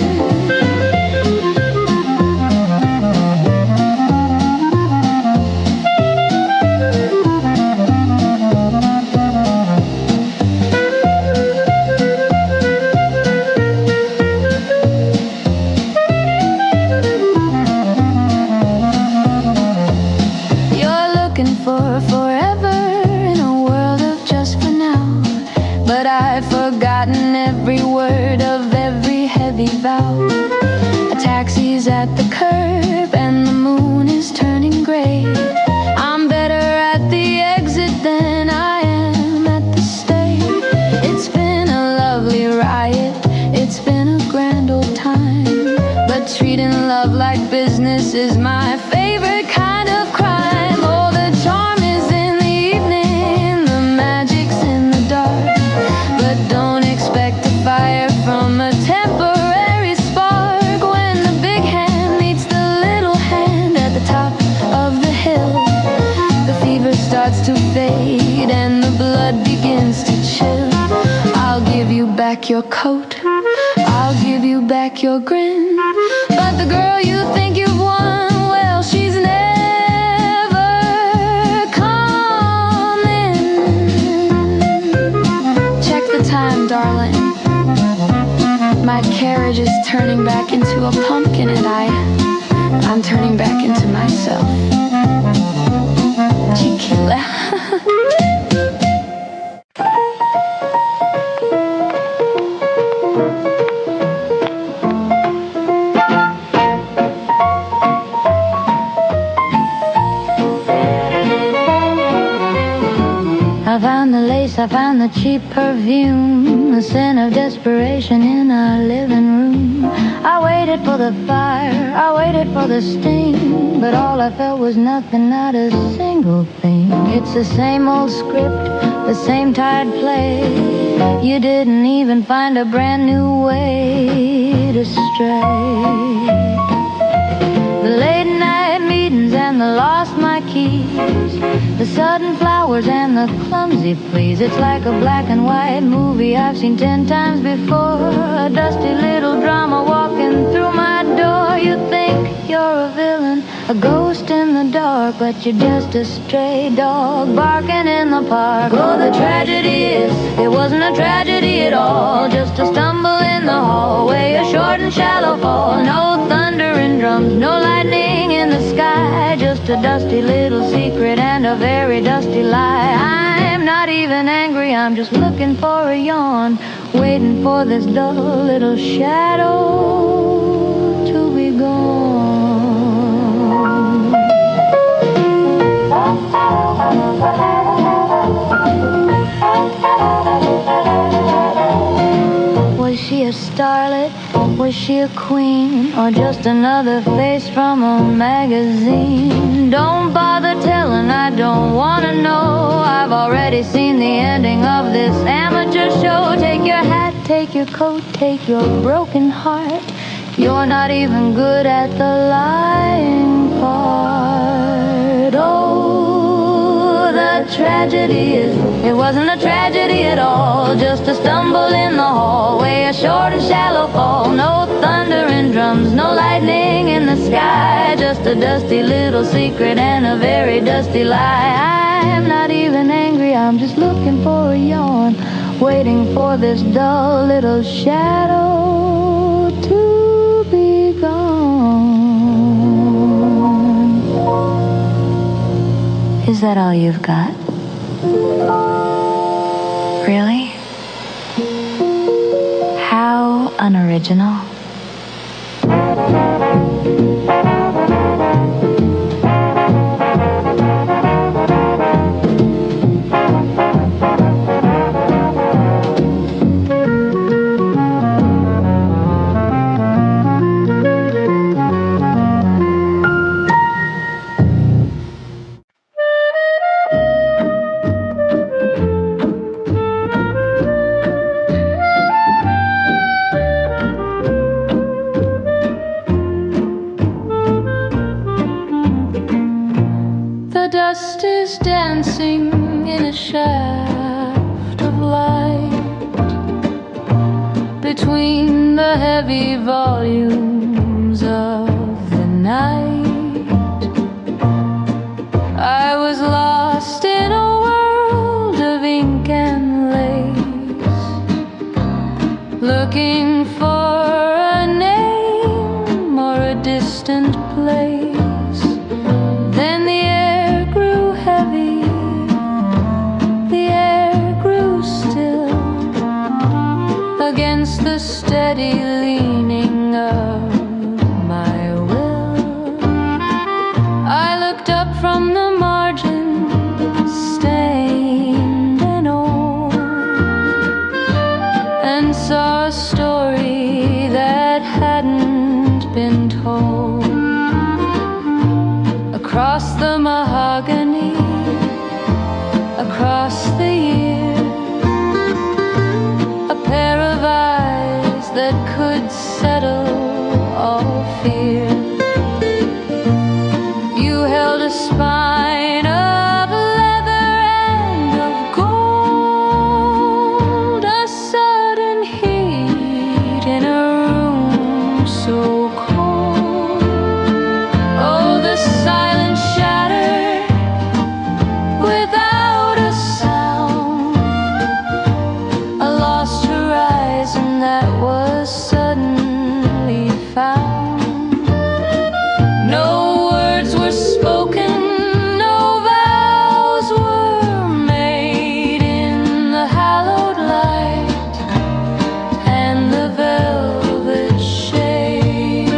Speaker 1: You're looking for forever in a world of just for now, but I've forgotten every word of every heavy vow. A taxi's at the curb and the moon is turning gray. I'm better at the exit than I am at the stage. It's been a lovely riot, it's been a grand old time, but treating love like business is my favorite kind of crime. Oh, the charm is in the evening, the magic's in the dark, but don't expect a fire from a temporary spark. When the big hand meets the little hand at the top of the hill, the fever starts to fade and the blood begins to chill. I'll give you back your coat, I'll give you back your grin, but the girl you think you've won, well, she's never coming. Check the time, darling. My carriage is turning back into a pumpkin, and I'm turning back into myself. Tequila. I found the lace, I found the cheap perfume, the scent of desperation in our living room. I waited for the fire, I waited for the sting, but all I felt was nothing, not a single thing. It's the same old script, the same tired play. You didn't even find a brand new way to stray. The late night meetings and the lost my keys, the sudden flowers and the clumsy please. It's like a black and white movie I've seen 10 times before. A dusty little drama walking through my door. You think you're a villain, a ghost in the dark, but you're just a stray dog barking in the park. Oh, the tragedy is, it wasn't a tragedy at all, just a stumble in the hallway, a short and shallow fall. No thunder and drums, no lightning in the sky, just a dusty little secret and a very dusty lie. I'm not I'm just looking for a yawn, waiting for this dull little shadow to be gone. Was she a starlet? Was she a queen? Or just another face from a magazine? Don't bother telling, I don't wanna know. I've already seen the ending of this amateur show. Take your hat, take your coat, take your broken heart. You're not even good at the lying part. Oh, the tragedy is, it wasn't a tragedy at all. Just a stumble in the hallway, a short and shallow fall. No thunder and drums, no lightning in the sky. Just a dusty little secret and a very dusty lie. I'm not even angry, I'm just looking for a yawn, waiting for this dull little shadow to be gone. Is that all you've got? Really? How unoriginal.
Speaker 3: Dust is dancing in a shaft of light between the heavy volumes of the night. I was lost in a world of ink and lace, looking for a name or a distant place. Then the heavy, the air grew still against the steady leaning of my will. I looked up from the margin, stained and old, and saw a story that hadn't been told. Across the mahogany, across the years, a pair of eyes that could settle all fear. You held a spine of leather and of gold, a sudden heat in a room so cold. Oh, the silence shattered without a sound, a lost horizon that was suddenly found. No words were spoken, no vows were made in the hallowed light and the velvet shade.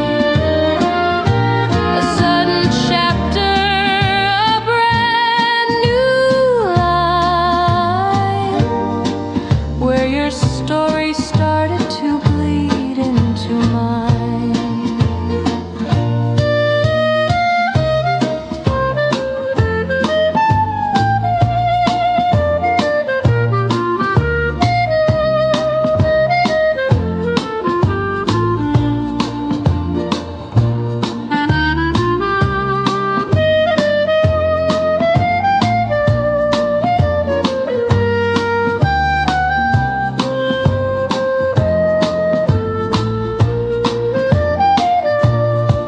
Speaker 3: A sudden chapter, a brand new line, where your story started to bleed into mine.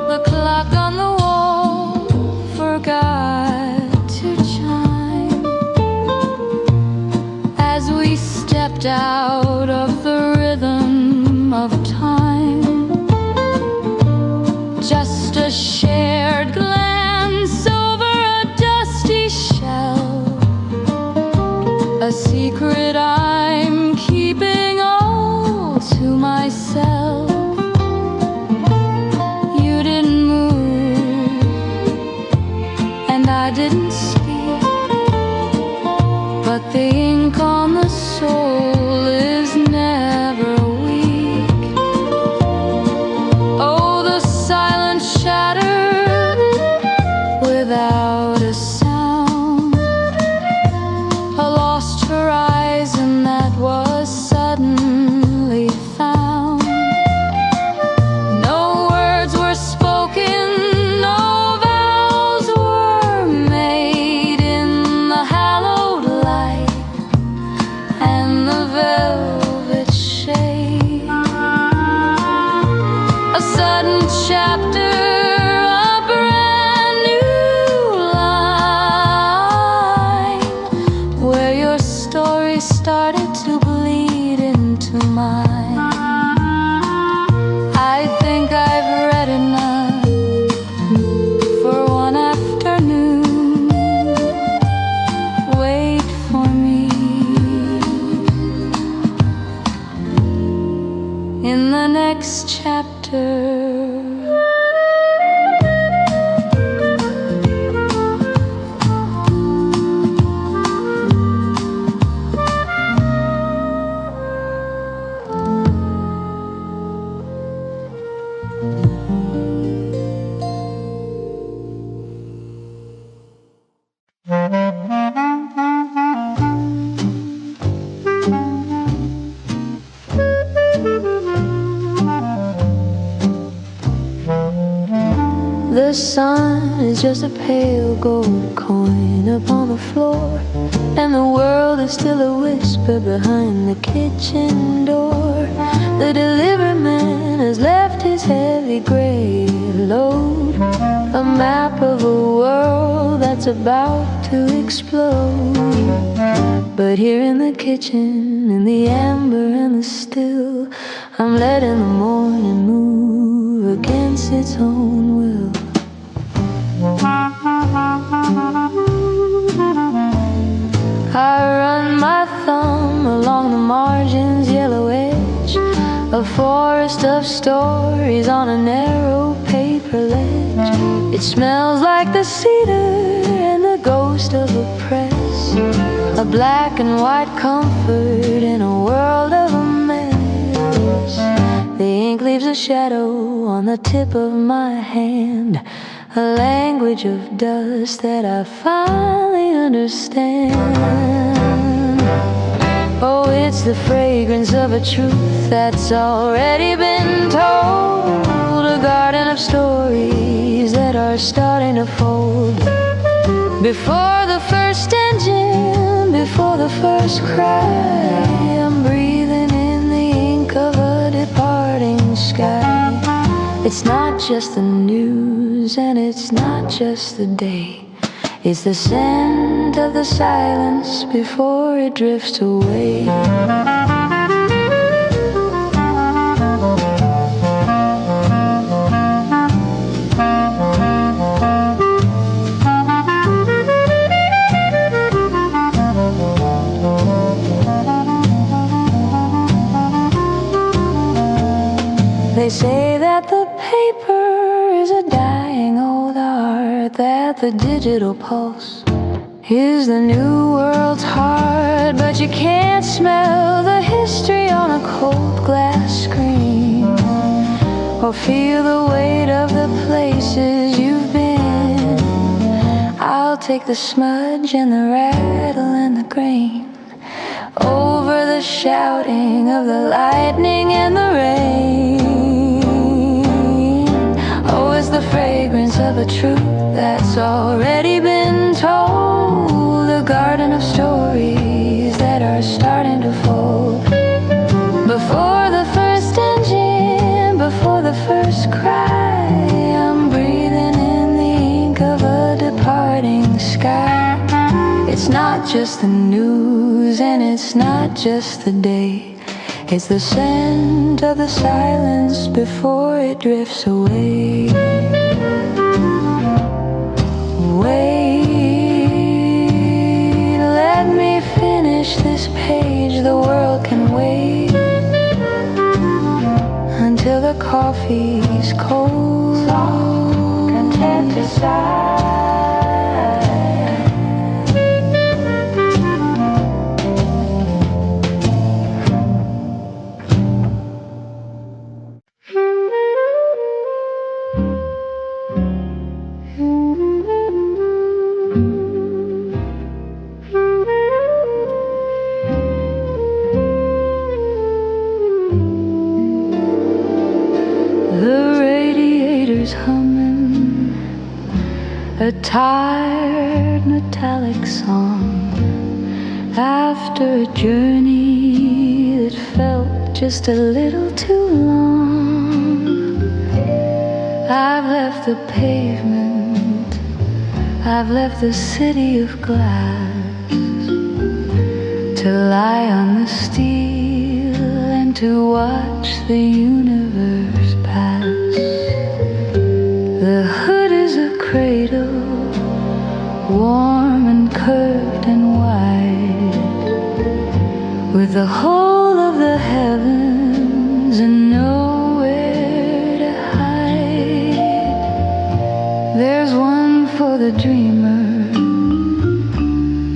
Speaker 3: The clock on the wall forgot to chime as we stepped out of the rhythm of time. Just a shared glance over a dusty shell, a secret but the ink on the soul is never weak. Oh, the silence shattered without a sound, a lost horizon that was suddenly found. No words were spoken, no vows were made in the hallowed light and the velvet shade. A sudden chapter, a brand new line, where your story started to bleed into mine. I think I've read enough for one afternoon. Wait for me in the next chapter.
Speaker 1: The sun is just a pale gold coin upon the floor, and the world is still a whisper behind the kitchen door. The delivery man has left his heavy gray load, a map of a world that's about to explode. But here in the kitchen, in the amber and the still, I'm letting the morning move against its own will. I run my thumb along the margins, yellow edge, a forest of stories on a narrow paper ledge. It smells like the cedar and the ghost of a press, a black and white comfort in a world of a mess. The ink leaves a shadow on the tip of my hand, a language of dust that I finally understand. Oh, it's the fragrance of a truth that's already been told, a garden of stories that are starting to fold. Before the first engine, before the first cry, I'm breathing in the ink of a departing sky. It's not just the news and it's not just the day, it's the scent of the silence before it drifts away. They say that the paper is a dying old art, that the digital pulse is the new world's heart, but you can't smell the history on a cold glass screen, or feel the weight of the places you've been. I'll take the smudge and the rattle and the grain over the shouting of the lightning and the rain. Oh, it's the fragrance of a truth that's already been told, a garden of stories that are starting to fold. Before the first engine, before the first cry, I'm breathing in the ink of a departing sky. It's not just the news and it's not just the day, it's the scent of the silence before it drifts away. Wait, let me finish this page, the world can wait until the coffee's cold, content to sigh. a tired metallic song after a journey that felt just a little too long. I've left the pavement, I've left the city of glass, to lie on the steel and to watch the universe pass. The hood is a cradle, warm and curved and wide, with the whole of the heavens and nowhere to hide. There's one for the dreamer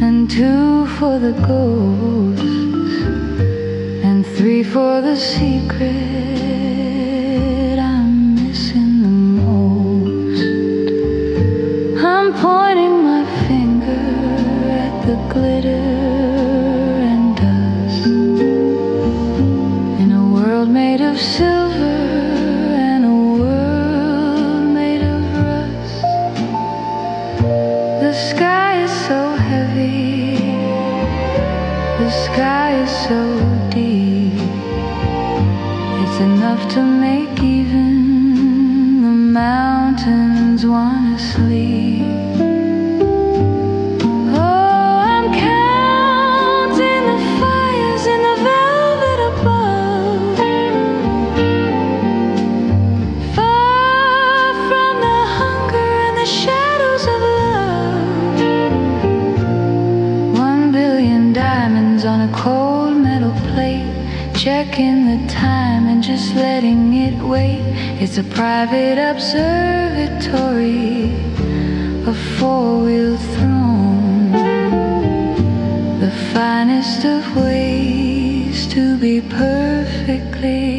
Speaker 1: and two for the ghosts and three for the secret I'm missing the most. I'm pointing my finger at the glitter and dust in a world made of silver and a world made of rust. The sky is so heavy, the sky is so deep, it's enough to make even the mountains wanna sleep. Oh, I'm counting the fires in the velvet above, far from the hunger and the shadows of love. 1,000,000,000 diamonds on a cold metal plate, checking the time and just letting it wait. It's a private observatory, a four-wheel throne, the finest of ways to be perfectly.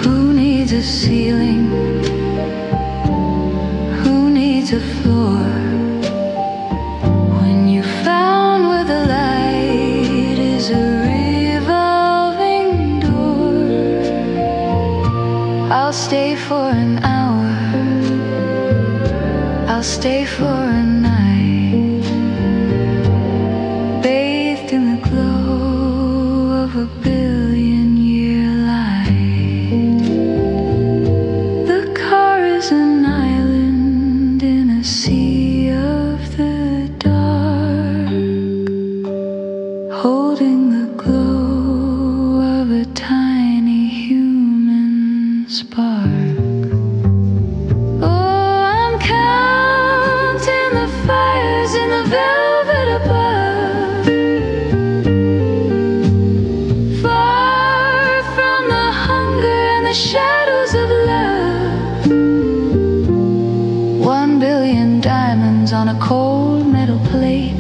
Speaker 1: Who needs a ceiling? Who needs a floor? When you found where the light is a revolving door. I'll stay for an hour, I'll stay for a night, bathed in the glow of a billion-year light. The car is an island in a sea of the dark, holding the glow of a tiny human spark. Oh, I'm counting the fires in the velvet above, far from the hunger and the shadows of love. 1,000,000,000 diamonds on a cold metal plate,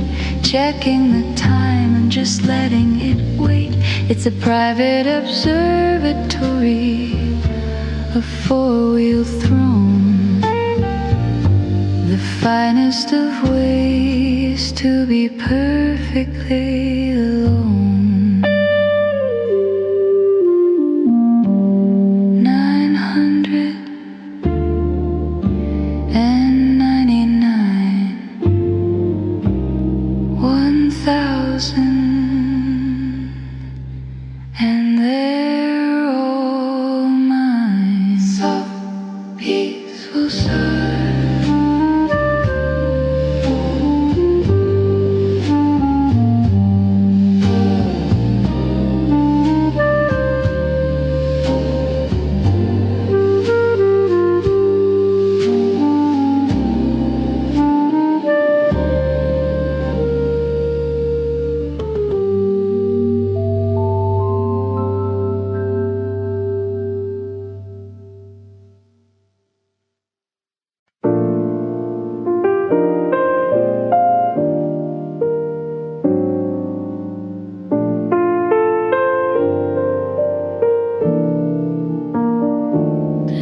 Speaker 1: checking the time and just letting it wait. It's a private observatory, a four-wheel throne, the finest of ways to be perfectly alone. 999, 1,000, and they're all mine. Soft, peaceful sun.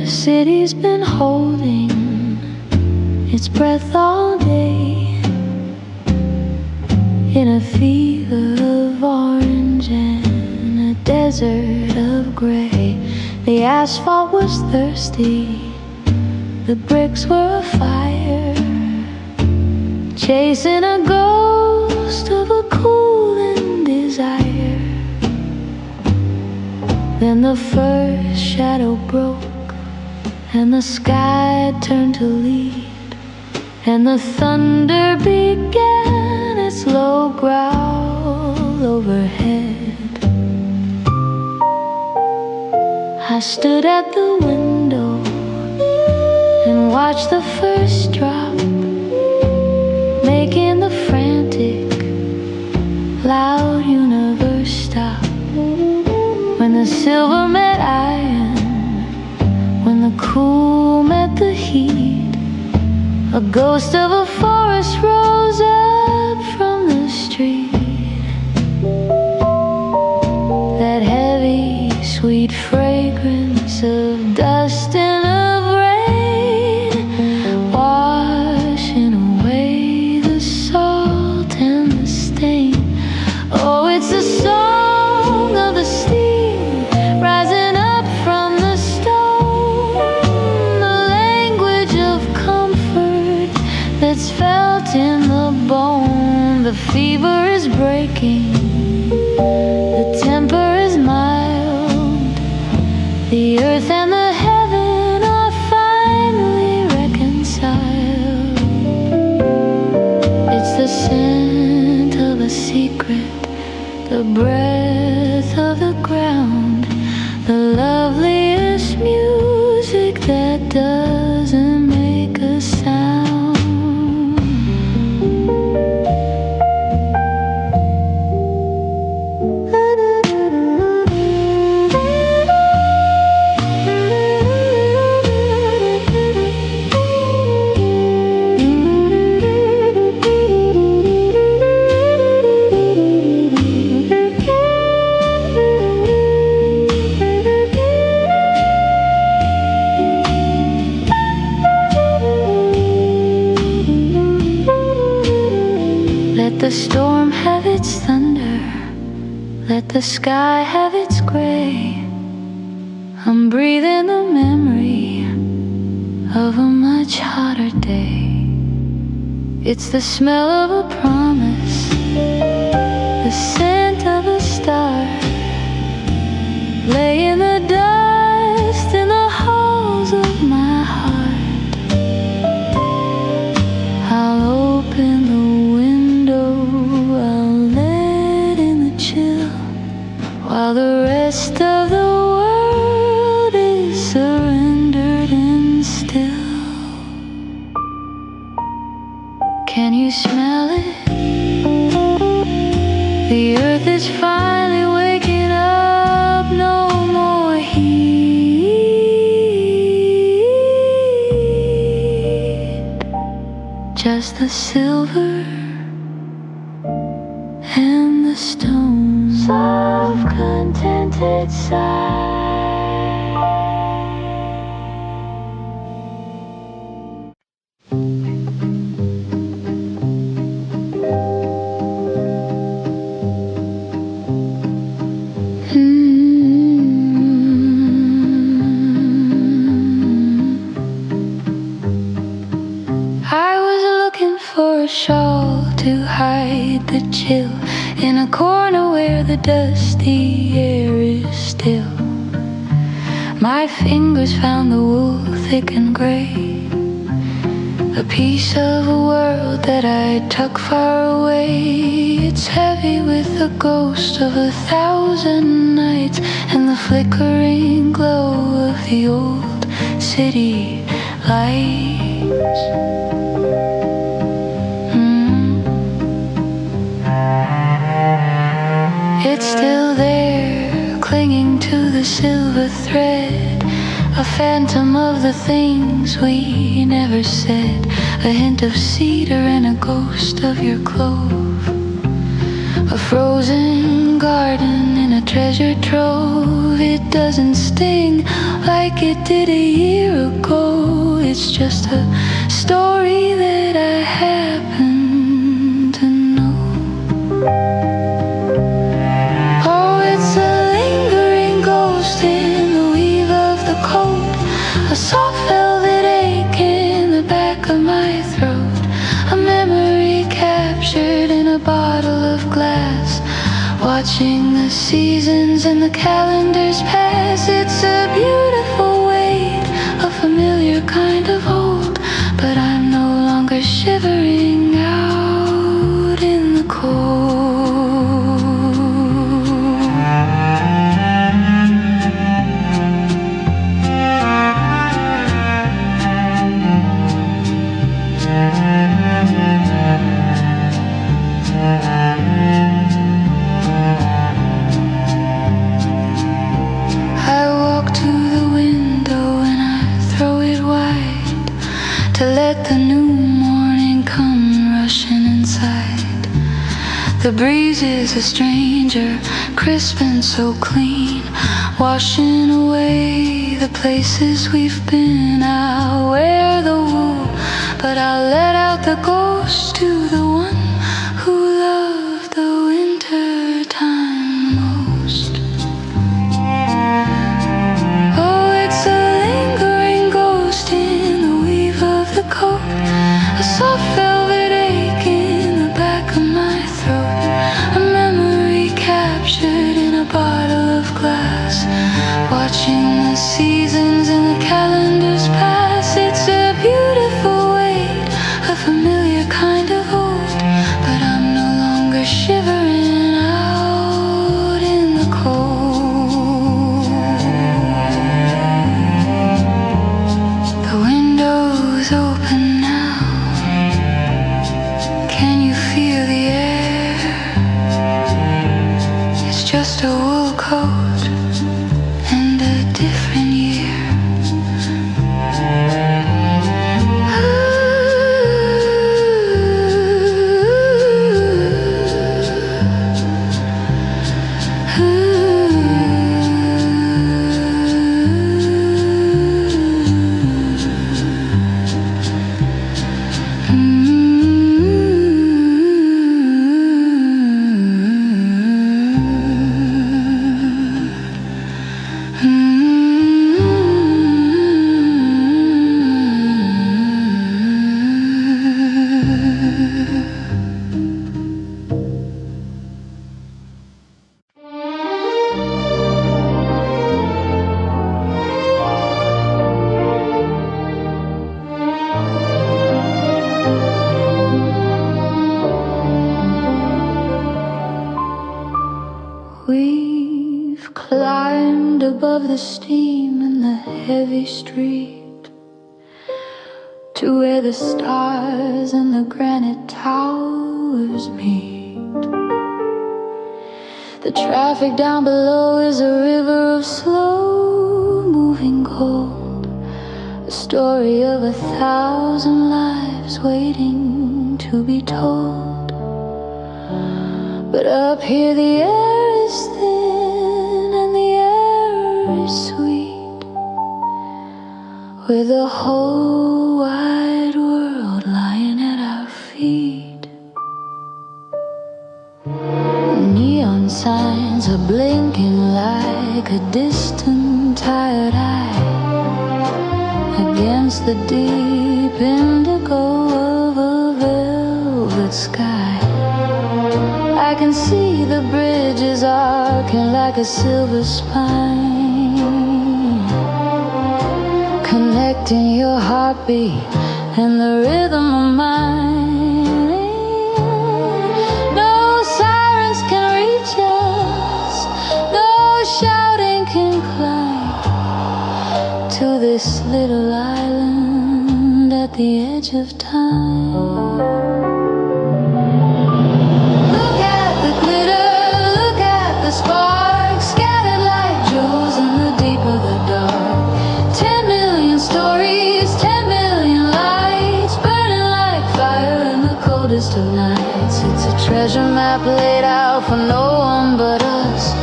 Speaker 1: city's been holding its breath all day, in a fever of orange and a desert of gray. The asphalt was thirsty, the bricks were afire, chasing a ghost of a cooling desire. Then the first shadow broke, and the sky turned to lead, and the thunder began its low growl overhead. I stood at the window and watched the first drop, making the frantic, loud universe stop. When the silver met iron, when the cool met the heat, a ghost of a forest rose up from the street. That heavy, sweet fragrance of dust and of rain, washing away the salt and the stain. Oh, it's the song of the steam rising up from the stone, the language of comfort that's felt in the bone. The fever is breaking, the temper is mild, the earth and the heaven are finally reconciled. It's the scent of a secret, the breath of the ground, the loveliest music that doesn't make a sound. Let the storm have its thunder, let the sky have its gray. I'm breathing the memory of a much hotter day. It's the smell of a promise, the scent of a star, lay in the dust in the halls of my heart. I'll open the window, I'll let in the chill, while the rest of the world is surrendered and still. Can you smell it? The earth is finally waking up, no more heat, just the silver and the stones of contented sight. I was looking for a shawl to hide the chill, in a corner where the dusty air is still. My fingers found the wool thick and gray, a piece of a world that I tuck far away. It's heavy with the ghost of 1,000 nights and the flickering glow of the old city lights. It's still there, clinging to the silver thread, a phantom of the things we never said, a hint of cedar and a ghost of your clove, a frozen garden in a
Speaker 3: treasure trove. It doesn't sting like it did a year ago. It's just a story that I happen to know. Oh, it's a lingering ghost in the weave of the coat, a soft velvet ache in the back of my throat, a memory captured in a bottle of glass, watching the seasons and the calendars pass. It's a beautiful weight, a familiar kind of hold, but I'm no longer shivering out in the cold. The breeze is a stranger, crisp and so clean, washing away the places we've been. I'll wear the wool, but I'll let out the ghost to the one who loved the winter time most. Oh, it's a lingering ghost in the weave of the coat, a soft velvet ache in the back of my throat, a memory captured in a bottle of glass, watching the seasons and the calendars pass. It's a beautiful weight, a familiar kind of old, but I'm no longer shivering out in the cold. The window's open now. Can you feel the air? It's just a wool coat and a different year. We've climbed above the steam in the heavy street to where the stars and the granite towers meet. The traffic down below is a river of slow-moving gold, a story of 1,000 lives waiting to be told. But up here the air is thin and the air is sweet, with the whole wide world lying at our feet. Neon signs are blinking like a distant tired eye against the deep indigo of a velvet sky. I can see the bridges arcing like a silver spine, connecting your heartbeat and the rhythm of mine. No sirens can reach us, no shouting can climb to this little island at the edge of time. Sparks scattered like jewels in the deep of the dark. 10 million stories, 10 million lights, burning like fire in the coldest of nights. It's a treasure map laid out for no one but us.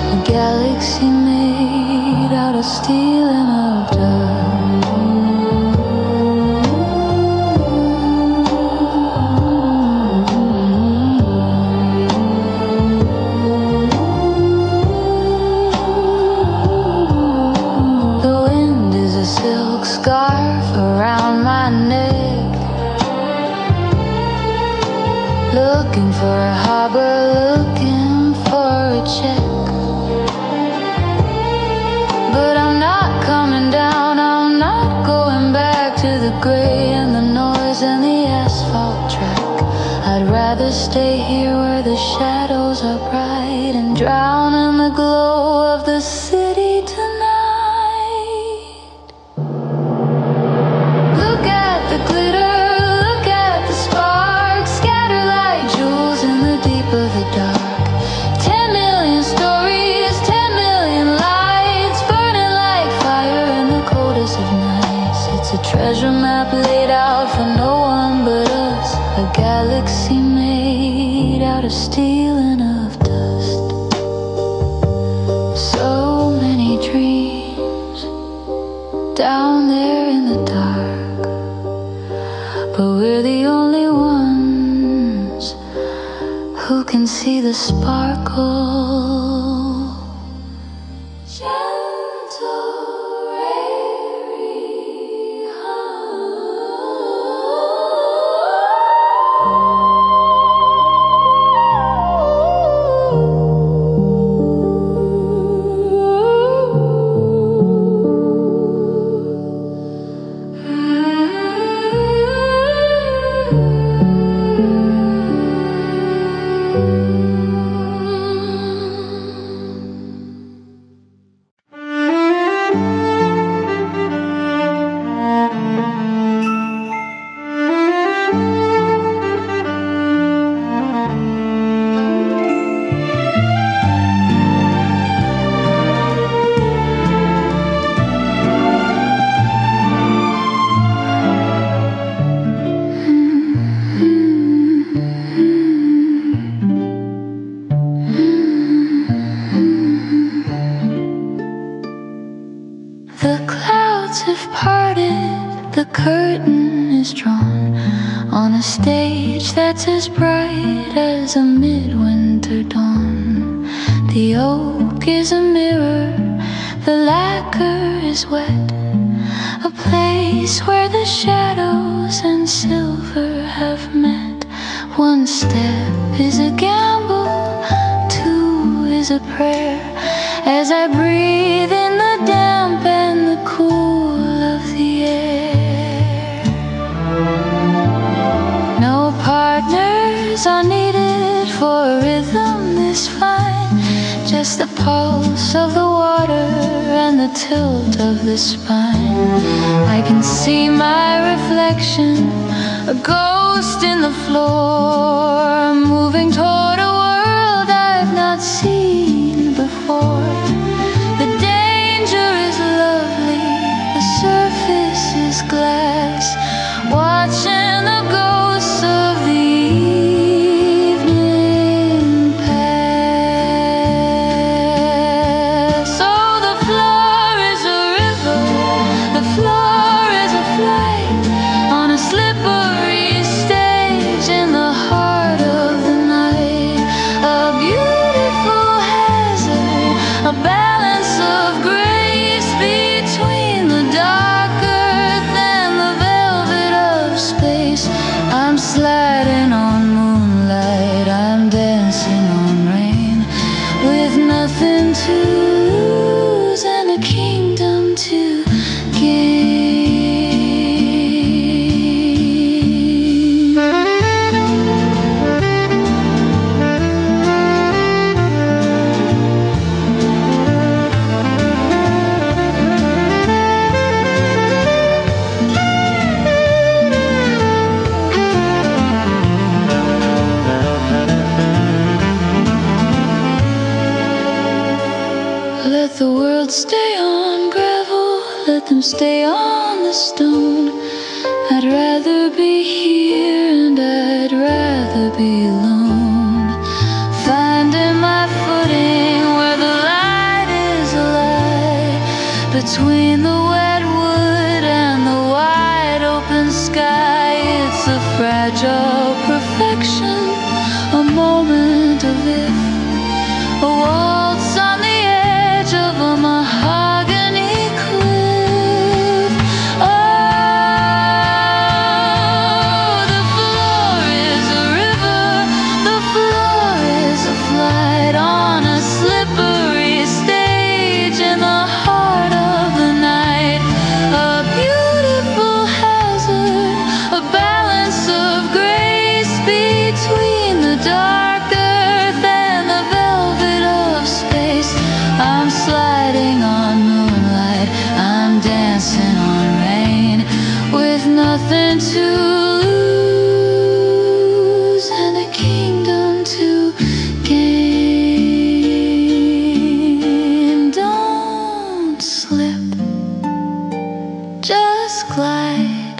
Speaker 3: galaxy made out of steel and of dust. Scarf around my neck, looking for a harbor, looking for a check. But I'm not coming down, I'm not going back to the gray and the noise and the asphalt track. I'd rather stay here where the shadows are bright and drown in the glow of the city tonight. Treasure map laid out for no one but us, a galaxy made out of steel and of dust. So many dreams down there in the dark, but we're the only ones who can see the sparkle. As bright as a midwinter dawn. The oak is a mirror, the lacquer is wet, a place where the shadows and silver have met. One step is a gamble, two is a prayer, as I breathe in the damp and the cool of the air. No partners are needed for a rhythm this fine, just the pulse of the water and the tilt of the spine. I can see my reflection, a ghost in the floor, moving toward a world I've not seen before. The danger is lovely, the surface is glass, watching the ghosts of the evening pass. Oh, the floor is a river, the floor is a flight, on a slippery stage in the heart of the night. A beautiful hazard, a balance of grace between the dark earth and the velvet of space. I'm sliding on moonlight, I'm dancing on rain, with nothing to lose and a kingdom to gain. Let the world stay on gravel, let them stay on the stone. I'd rather be here and I'd rather be alone, finding my footing where the light between the wet wood and the wide open sky. It's a fragile perfection, a moment of if, a waltz on the edge of a mahogany cliff. Oh, the floor is a river, the floor is a flight on a slippery stage in the heart of the night. A beautiful hazard, a balance of grace between the dark earth and the velvet of space. I'm sliding on moonlight, I'm dancing on rain, with nothing to lose and a kingdom to gain. Don't slip, just glide.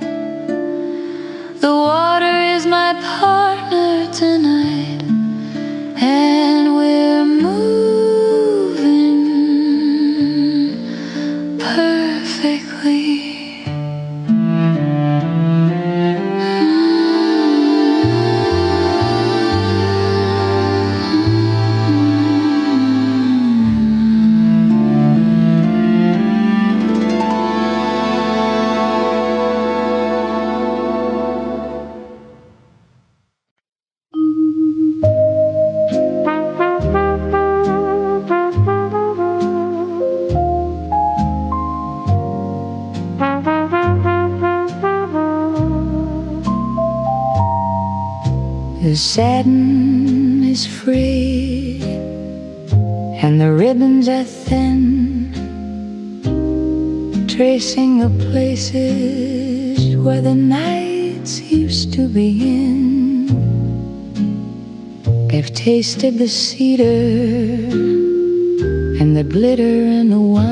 Speaker 3: The water is my partner tonight, and we're moving perfectly.
Speaker 1: The satin is free and the ribbons are thin, tracing the places where the nights used to begin. They've tasted the cedar and the glitter and the wine.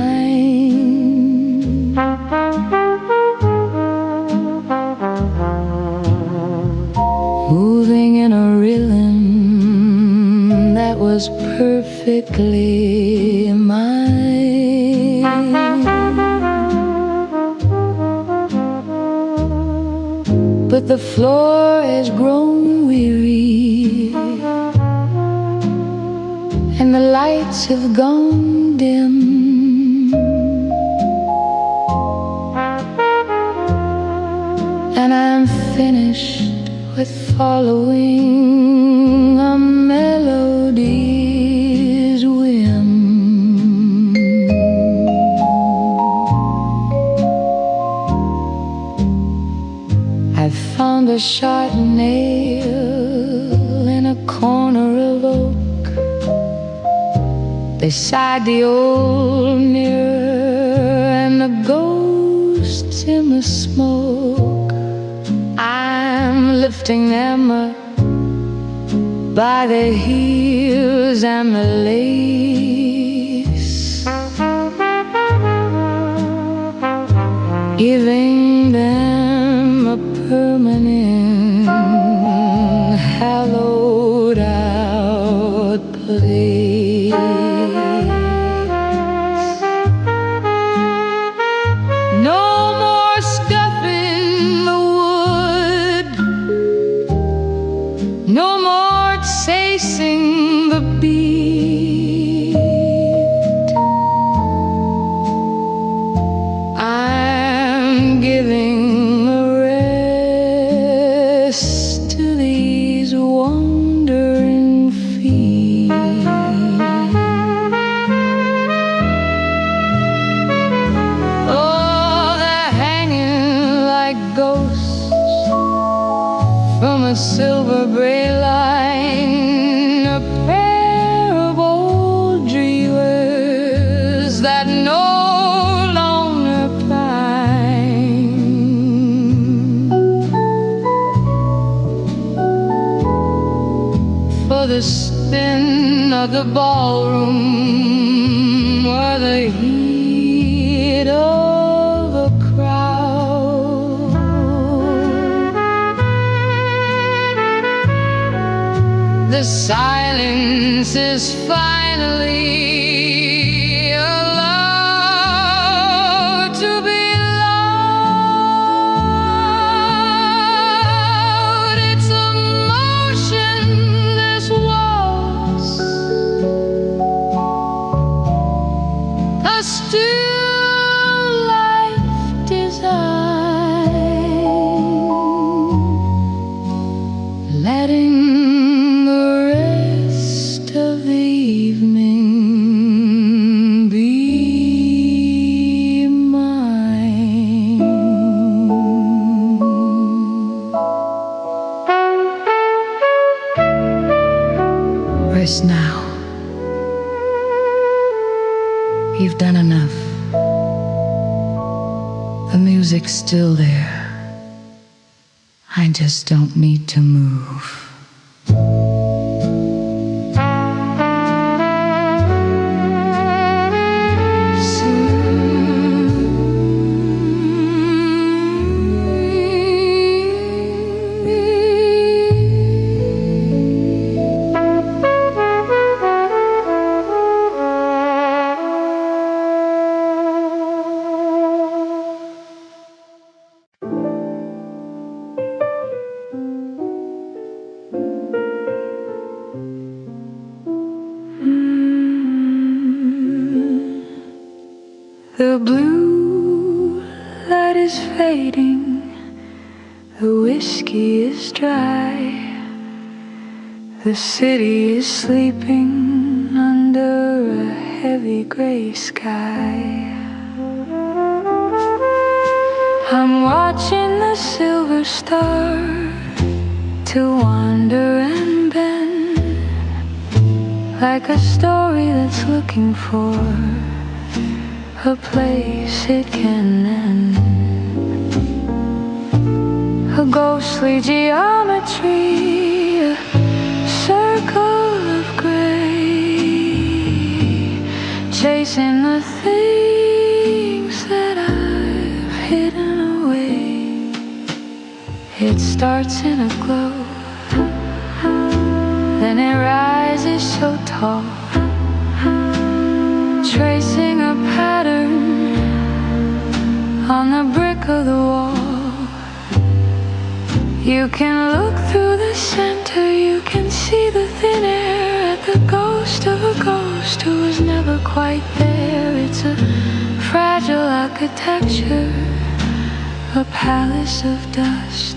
Speaker 1: Moving in a rhythm that was perfectly mine. But the floor has grown weary and the lights have gone dim. And I'm finished with following a melody's whim. I've found a sharp nail in a corner of oak beside the old mirror and the ghosts in the smoke. I'm lifting them up by the heels and the lace, giving them a permanent, hallowed out place. No more scuffing the wood, no more chasing the beat. I'm giving a rest to these wandering feet. Oh, they're hanging like ghosts from a silver braid line, a pair of old dreamers that no longer pine. For the spin of the ballroom or the heat of a crowd, the silence is finally allowed.
Speaker 4: this now. You've done enough. The music's still there. I just don't need to move.
Speaker 3: The blue light is fading, the whiskey is dry, the city is sleeping under a heavy gray sky. I'm watching the silver star to wander and bend, like a story that's looking for a place it can end. A ghostly geometry, a circle of gray, chasing the things that I've hidden away. It starts in a glow, then it rises so tall, tracing a pattern on the brick of the wall. You can look through the center, you can see the thin air at the ghost of a ghost who was never quite there. It's a fragile architecture, a palace of dust,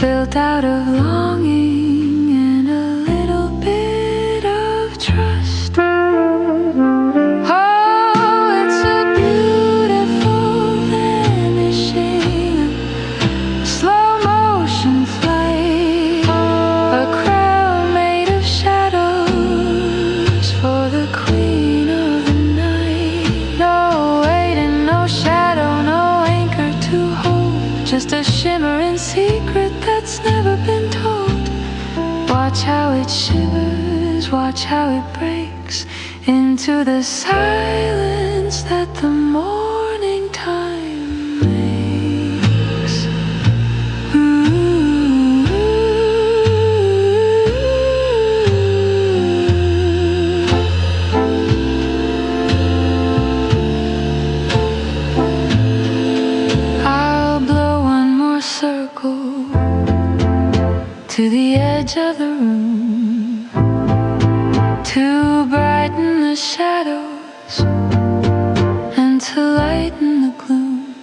Speaker 3: built out of longing and a little bit of trust. Just a shimmering secret that's never been told. Watch how it shivers, watch how it breaks into the silence that the morning time makes. To the edge of the room, to brighten the shadows and to lighten the gloom.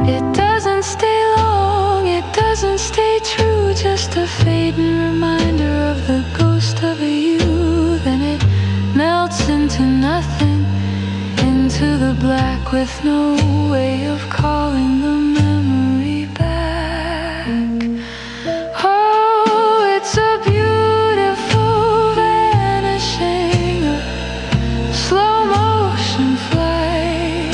Speaker 3: It doesn't stay long, it doesn't stay true, just a fading reminder of the ghost of a you. Then it melts into nothing, into the black with no way of calling the memory back. It's a beautiful vanishing, a slow motion flight,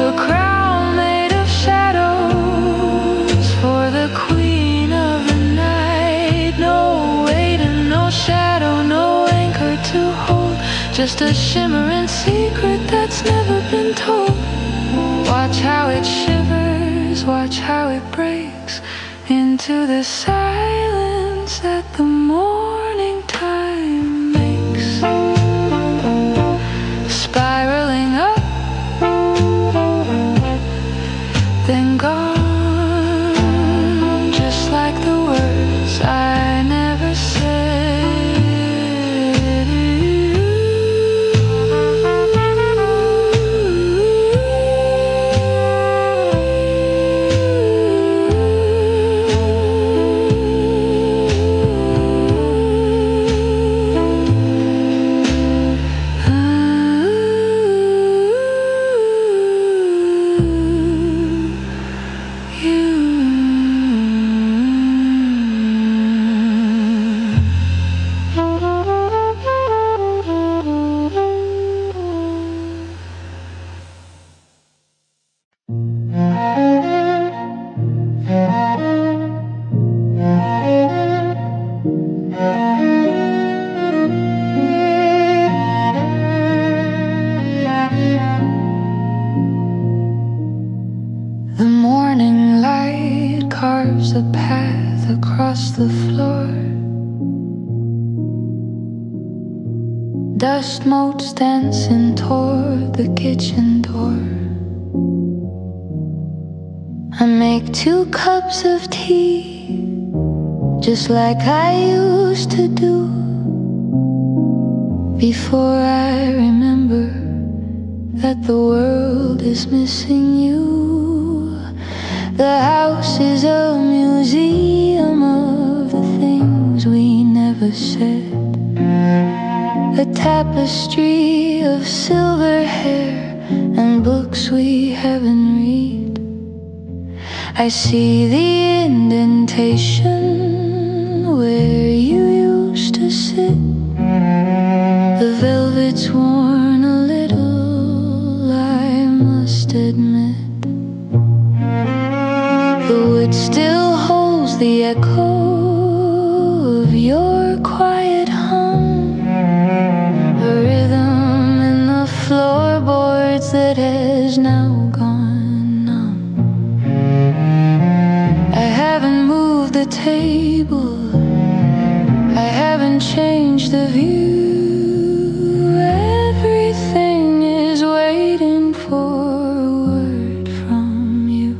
Speaker 3: a crown made of shadows for the queen of the night. No weight and no shadow, no anchor to hold, just a shimmering secret that's never been told. Watch how it shivers, watch how it breaks into the silence that the morning time makes. Spiraling up, then gone, just like the words I never said. Dust motes dancing toward the kitchen door. I make 2 cups of tea, just like I used to do. Before I remember that the world is missing you. The house is a museum of the things we never said. A tapestry of silver hair and books we haven't read. I see the indentation where you used to sit. The velvet's worn a little, I must admit. The wood still holds the echo of your quiet hum, a rhythm in the floorboards that has now gone numb. I haven't moved the table, I haven't changed the view. Everything is waiting for a word from you.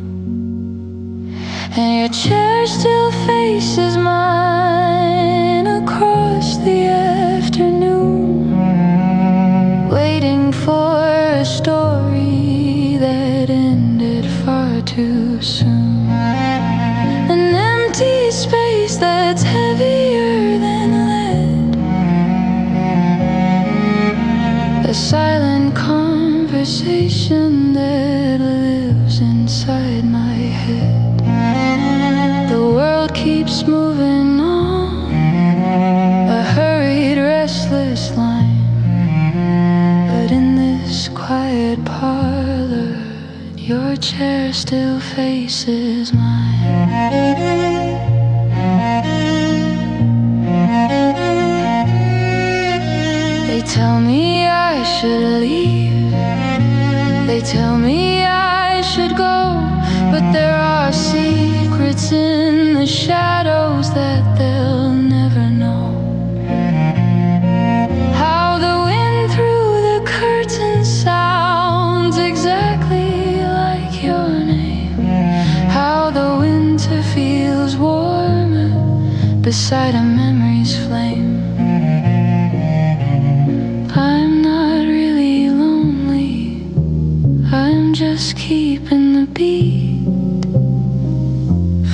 Speaker 3: And your chair still faces mine across the afternoon, waiting for a story that ended far too soon. An empty space that's heavier than lead, a silent conversation that lives inside my head. The world keeps moving on, a hurried, restless line. But in this quiet parlor, your chair still faces mine. They tell me I should leave, they tell me I should go, but there are secrets in the shadows that they'll never know. How the wind through the curtain sounds exactly like your name. How the winter feels warmer beside a memory's flame. I'm not really lonely, I'm just keeping the beat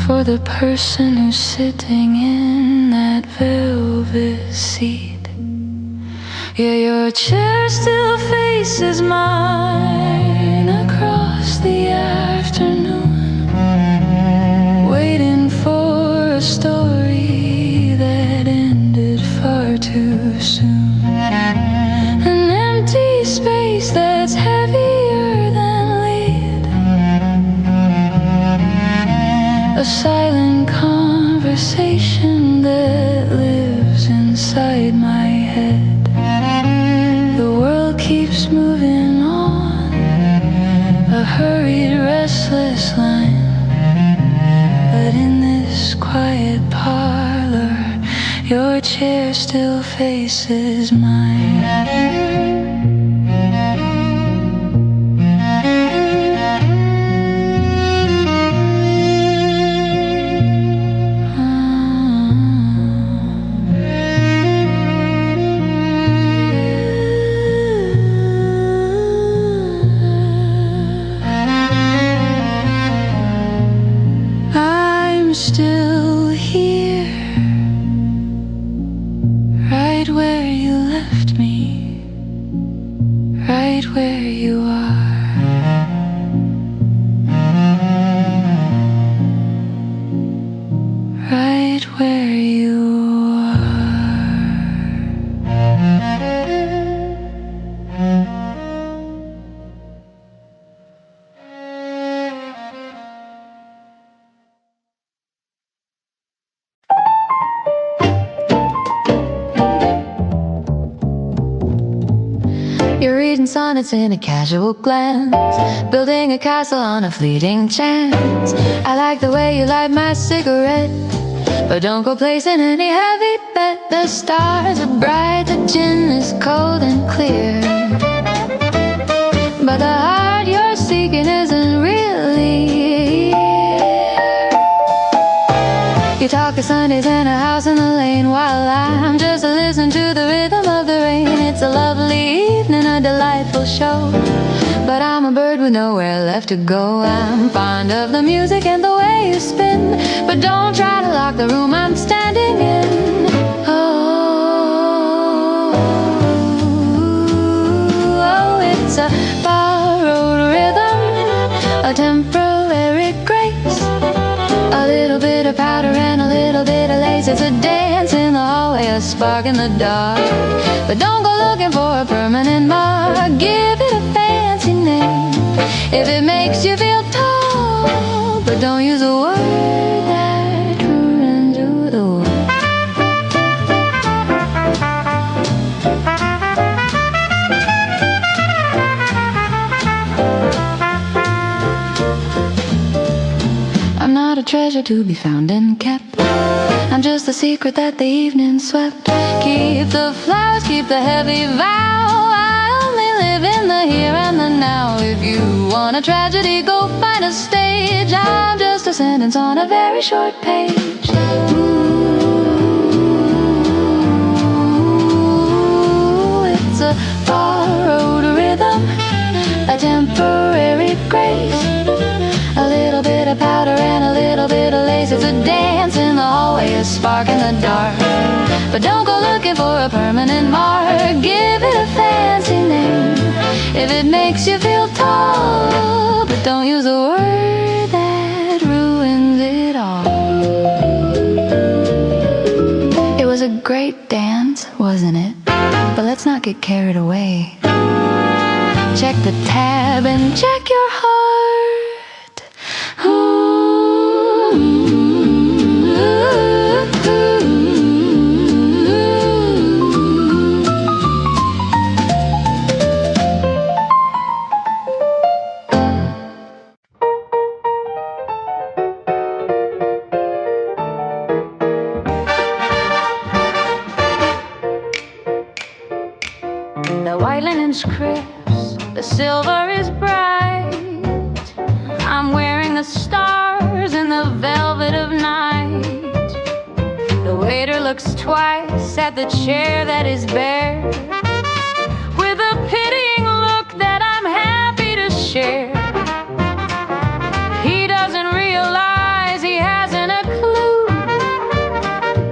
Speaker 3: for the person who's sitting in that velvet seat. Yeah, your chair still faces mine across the afternoon, waiting for a story that ended far too soon. An empty space that's heavier than lead, a silent conversation that lives inside my head. The world keeps moving on, a hurried, restless line. But in this quiet parlor, your chair still faces mine. I'm still here, right where you left me, right where you are. Right where you are. You're reading sonnets in a casual glance, building a castle on a fleeting chance. I like the way you light my cigarette,
Speaker 1: But don't go placing any heavy bet. The stars are bright, the gin is cold and clear, but the heart you're seeking isn't really here. You talk of Sundays and a house in the lane, while I'm just listening to the rhythm of the rain. It's a lovely evening, a delightful show, but I'm a bird with nowhere left to go. I'm fond of the music and the way you spin, but don't try to lock the room I'm standing in. Oh, it's a borrowed rhythm, a temporary grace, a little bit of powder and a little bit of lace. It's a dance in the hallway, a spark in the dark, but don't go looking for a permanent mark. Give it a fancy name if it makes you feel tall, but don't use a word that ruins the world. I'm not a treasure to be found and kept, I'm just the secret that the evening swept. Keep the flowers, keep the heavy vow, I only live in the here and the now. If you want a tragedy, go find a stage, I'm just a sentence on a very short page. Ooh, it's a borrowed rhythm, a temporary grace, a little bit of powder and a little bit of lace. It's a dance in the hallway, a spark in the dark, but don't go looking for a permanent mark. Give it a fancy name if it makes you feel tall, but don't use a word that ruins it all. It was a great dance, wasn't it? But let's not get carried away. Check the tab and check your heart. The white linen's crisp, the silver is bright, I'm wearing the stars in the velvet of night. The waiter looks twice at the chair that is bare, with a pitying look that I'm happy to share. He doesn't realize, he hasn't a clue,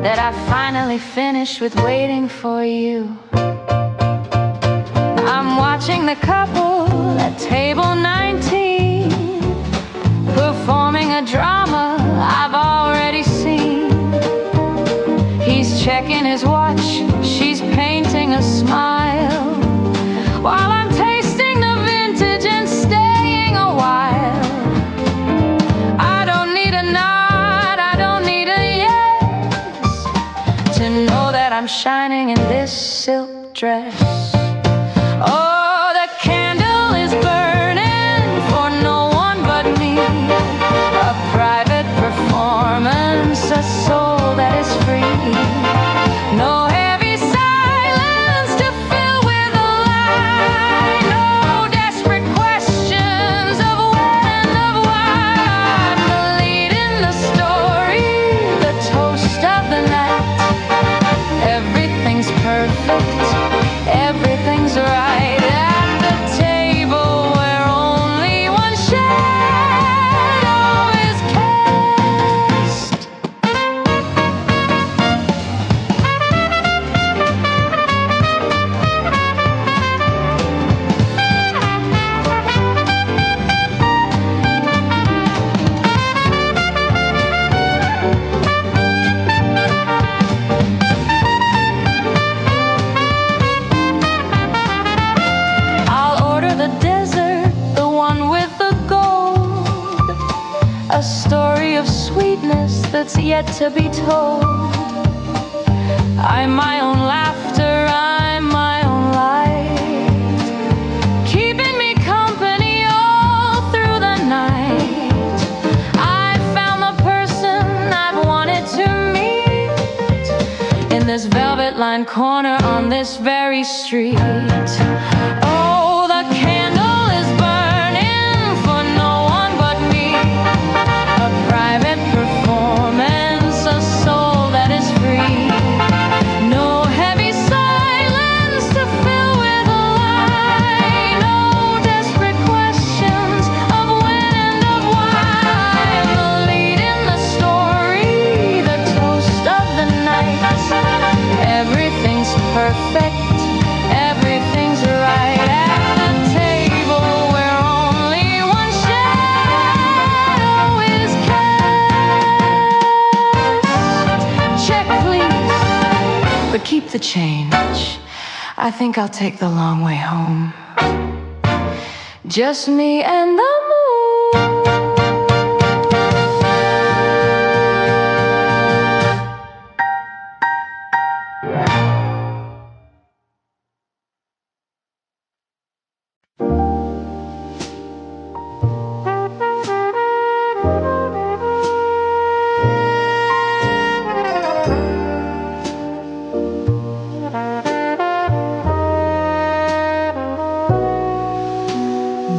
Speaker 1: that I finally finished with waiting for you. I'm watching the couple at table 19, performing a drama I've already seen. He's checking his watch, she's painting a smile, while I'm tasting the vintage and staying a while. I don't need a nod, I don't need a yes, to know that I'm shining in this silk dress. Oh, the candle is burning for no one but me, a private performance, a soul that is free. No heavy silence to fill with a lie, no desperate questions of when and of why. I'm the lead in the story, the toast of the night. Everything's perfect, everything's right. At the table where only one shadow is cast. I'll order the desert, the one with the gold, a story of sweetness that's yet to be told. I'm my own laughter, I'm my own light, keeping me company all through the night. I found the person I've wanted to meet. corner on this very street. Oh, the candle is burning for no one but me. A private performance, a soul that is free. No heavy silence to fill with a lie. No desperate questions of when and of why. I'm the lead in the story, the toast of the night. Everything's perfect, everything's right at the table where only one shadow is cast. Check, please, but keep the change. I think I'll take the long way home. Just me and the moon.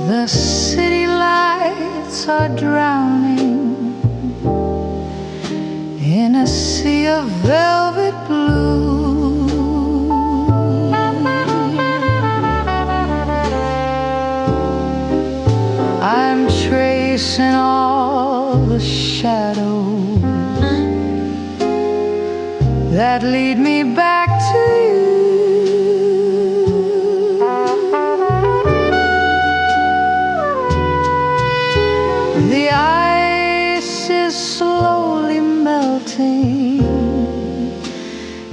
Speaker 4: The city lights are drowning in a sea of velvet blue. I'm tracing all the shadows that lead me back to you. The ice is slowly melting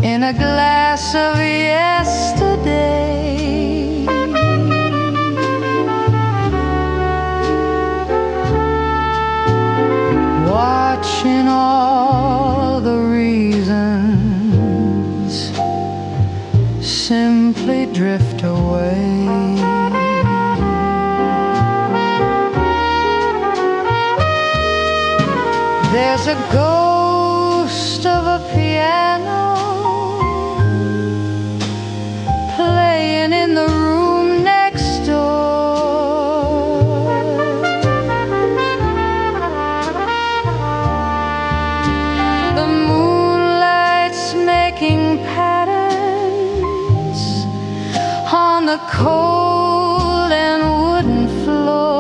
Speaker 4: in a glass of yesterday. Watching all the reasons simply drift away. There's a ghost of a piano playing in the room next door. The moonlight's making patterns on the cold and wooden floor.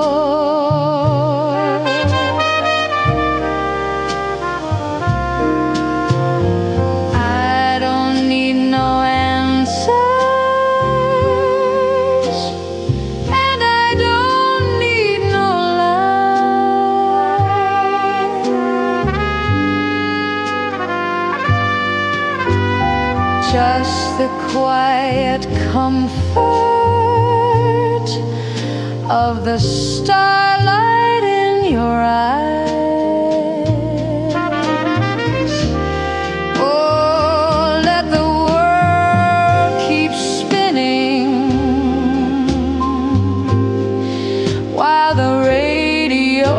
Speaker 4: Just the quiet comfort of the starlight in your eyes. Oh, let the world keep spinning while the radio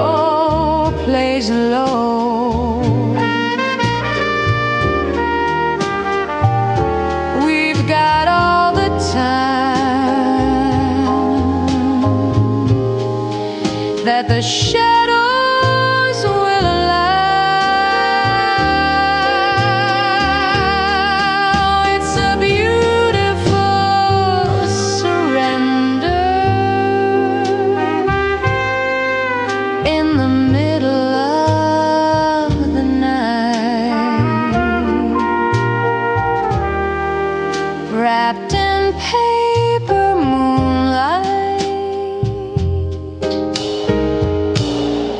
Speaker 4: plays low. That the shadows will allow. It's a beautiful surrender in the middle of the night, wrapped in paper moonlight.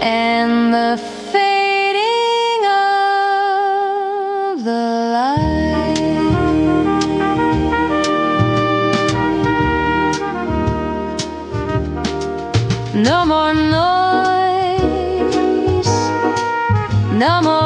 Speaker 4: And the fading of the light. No more noise, no more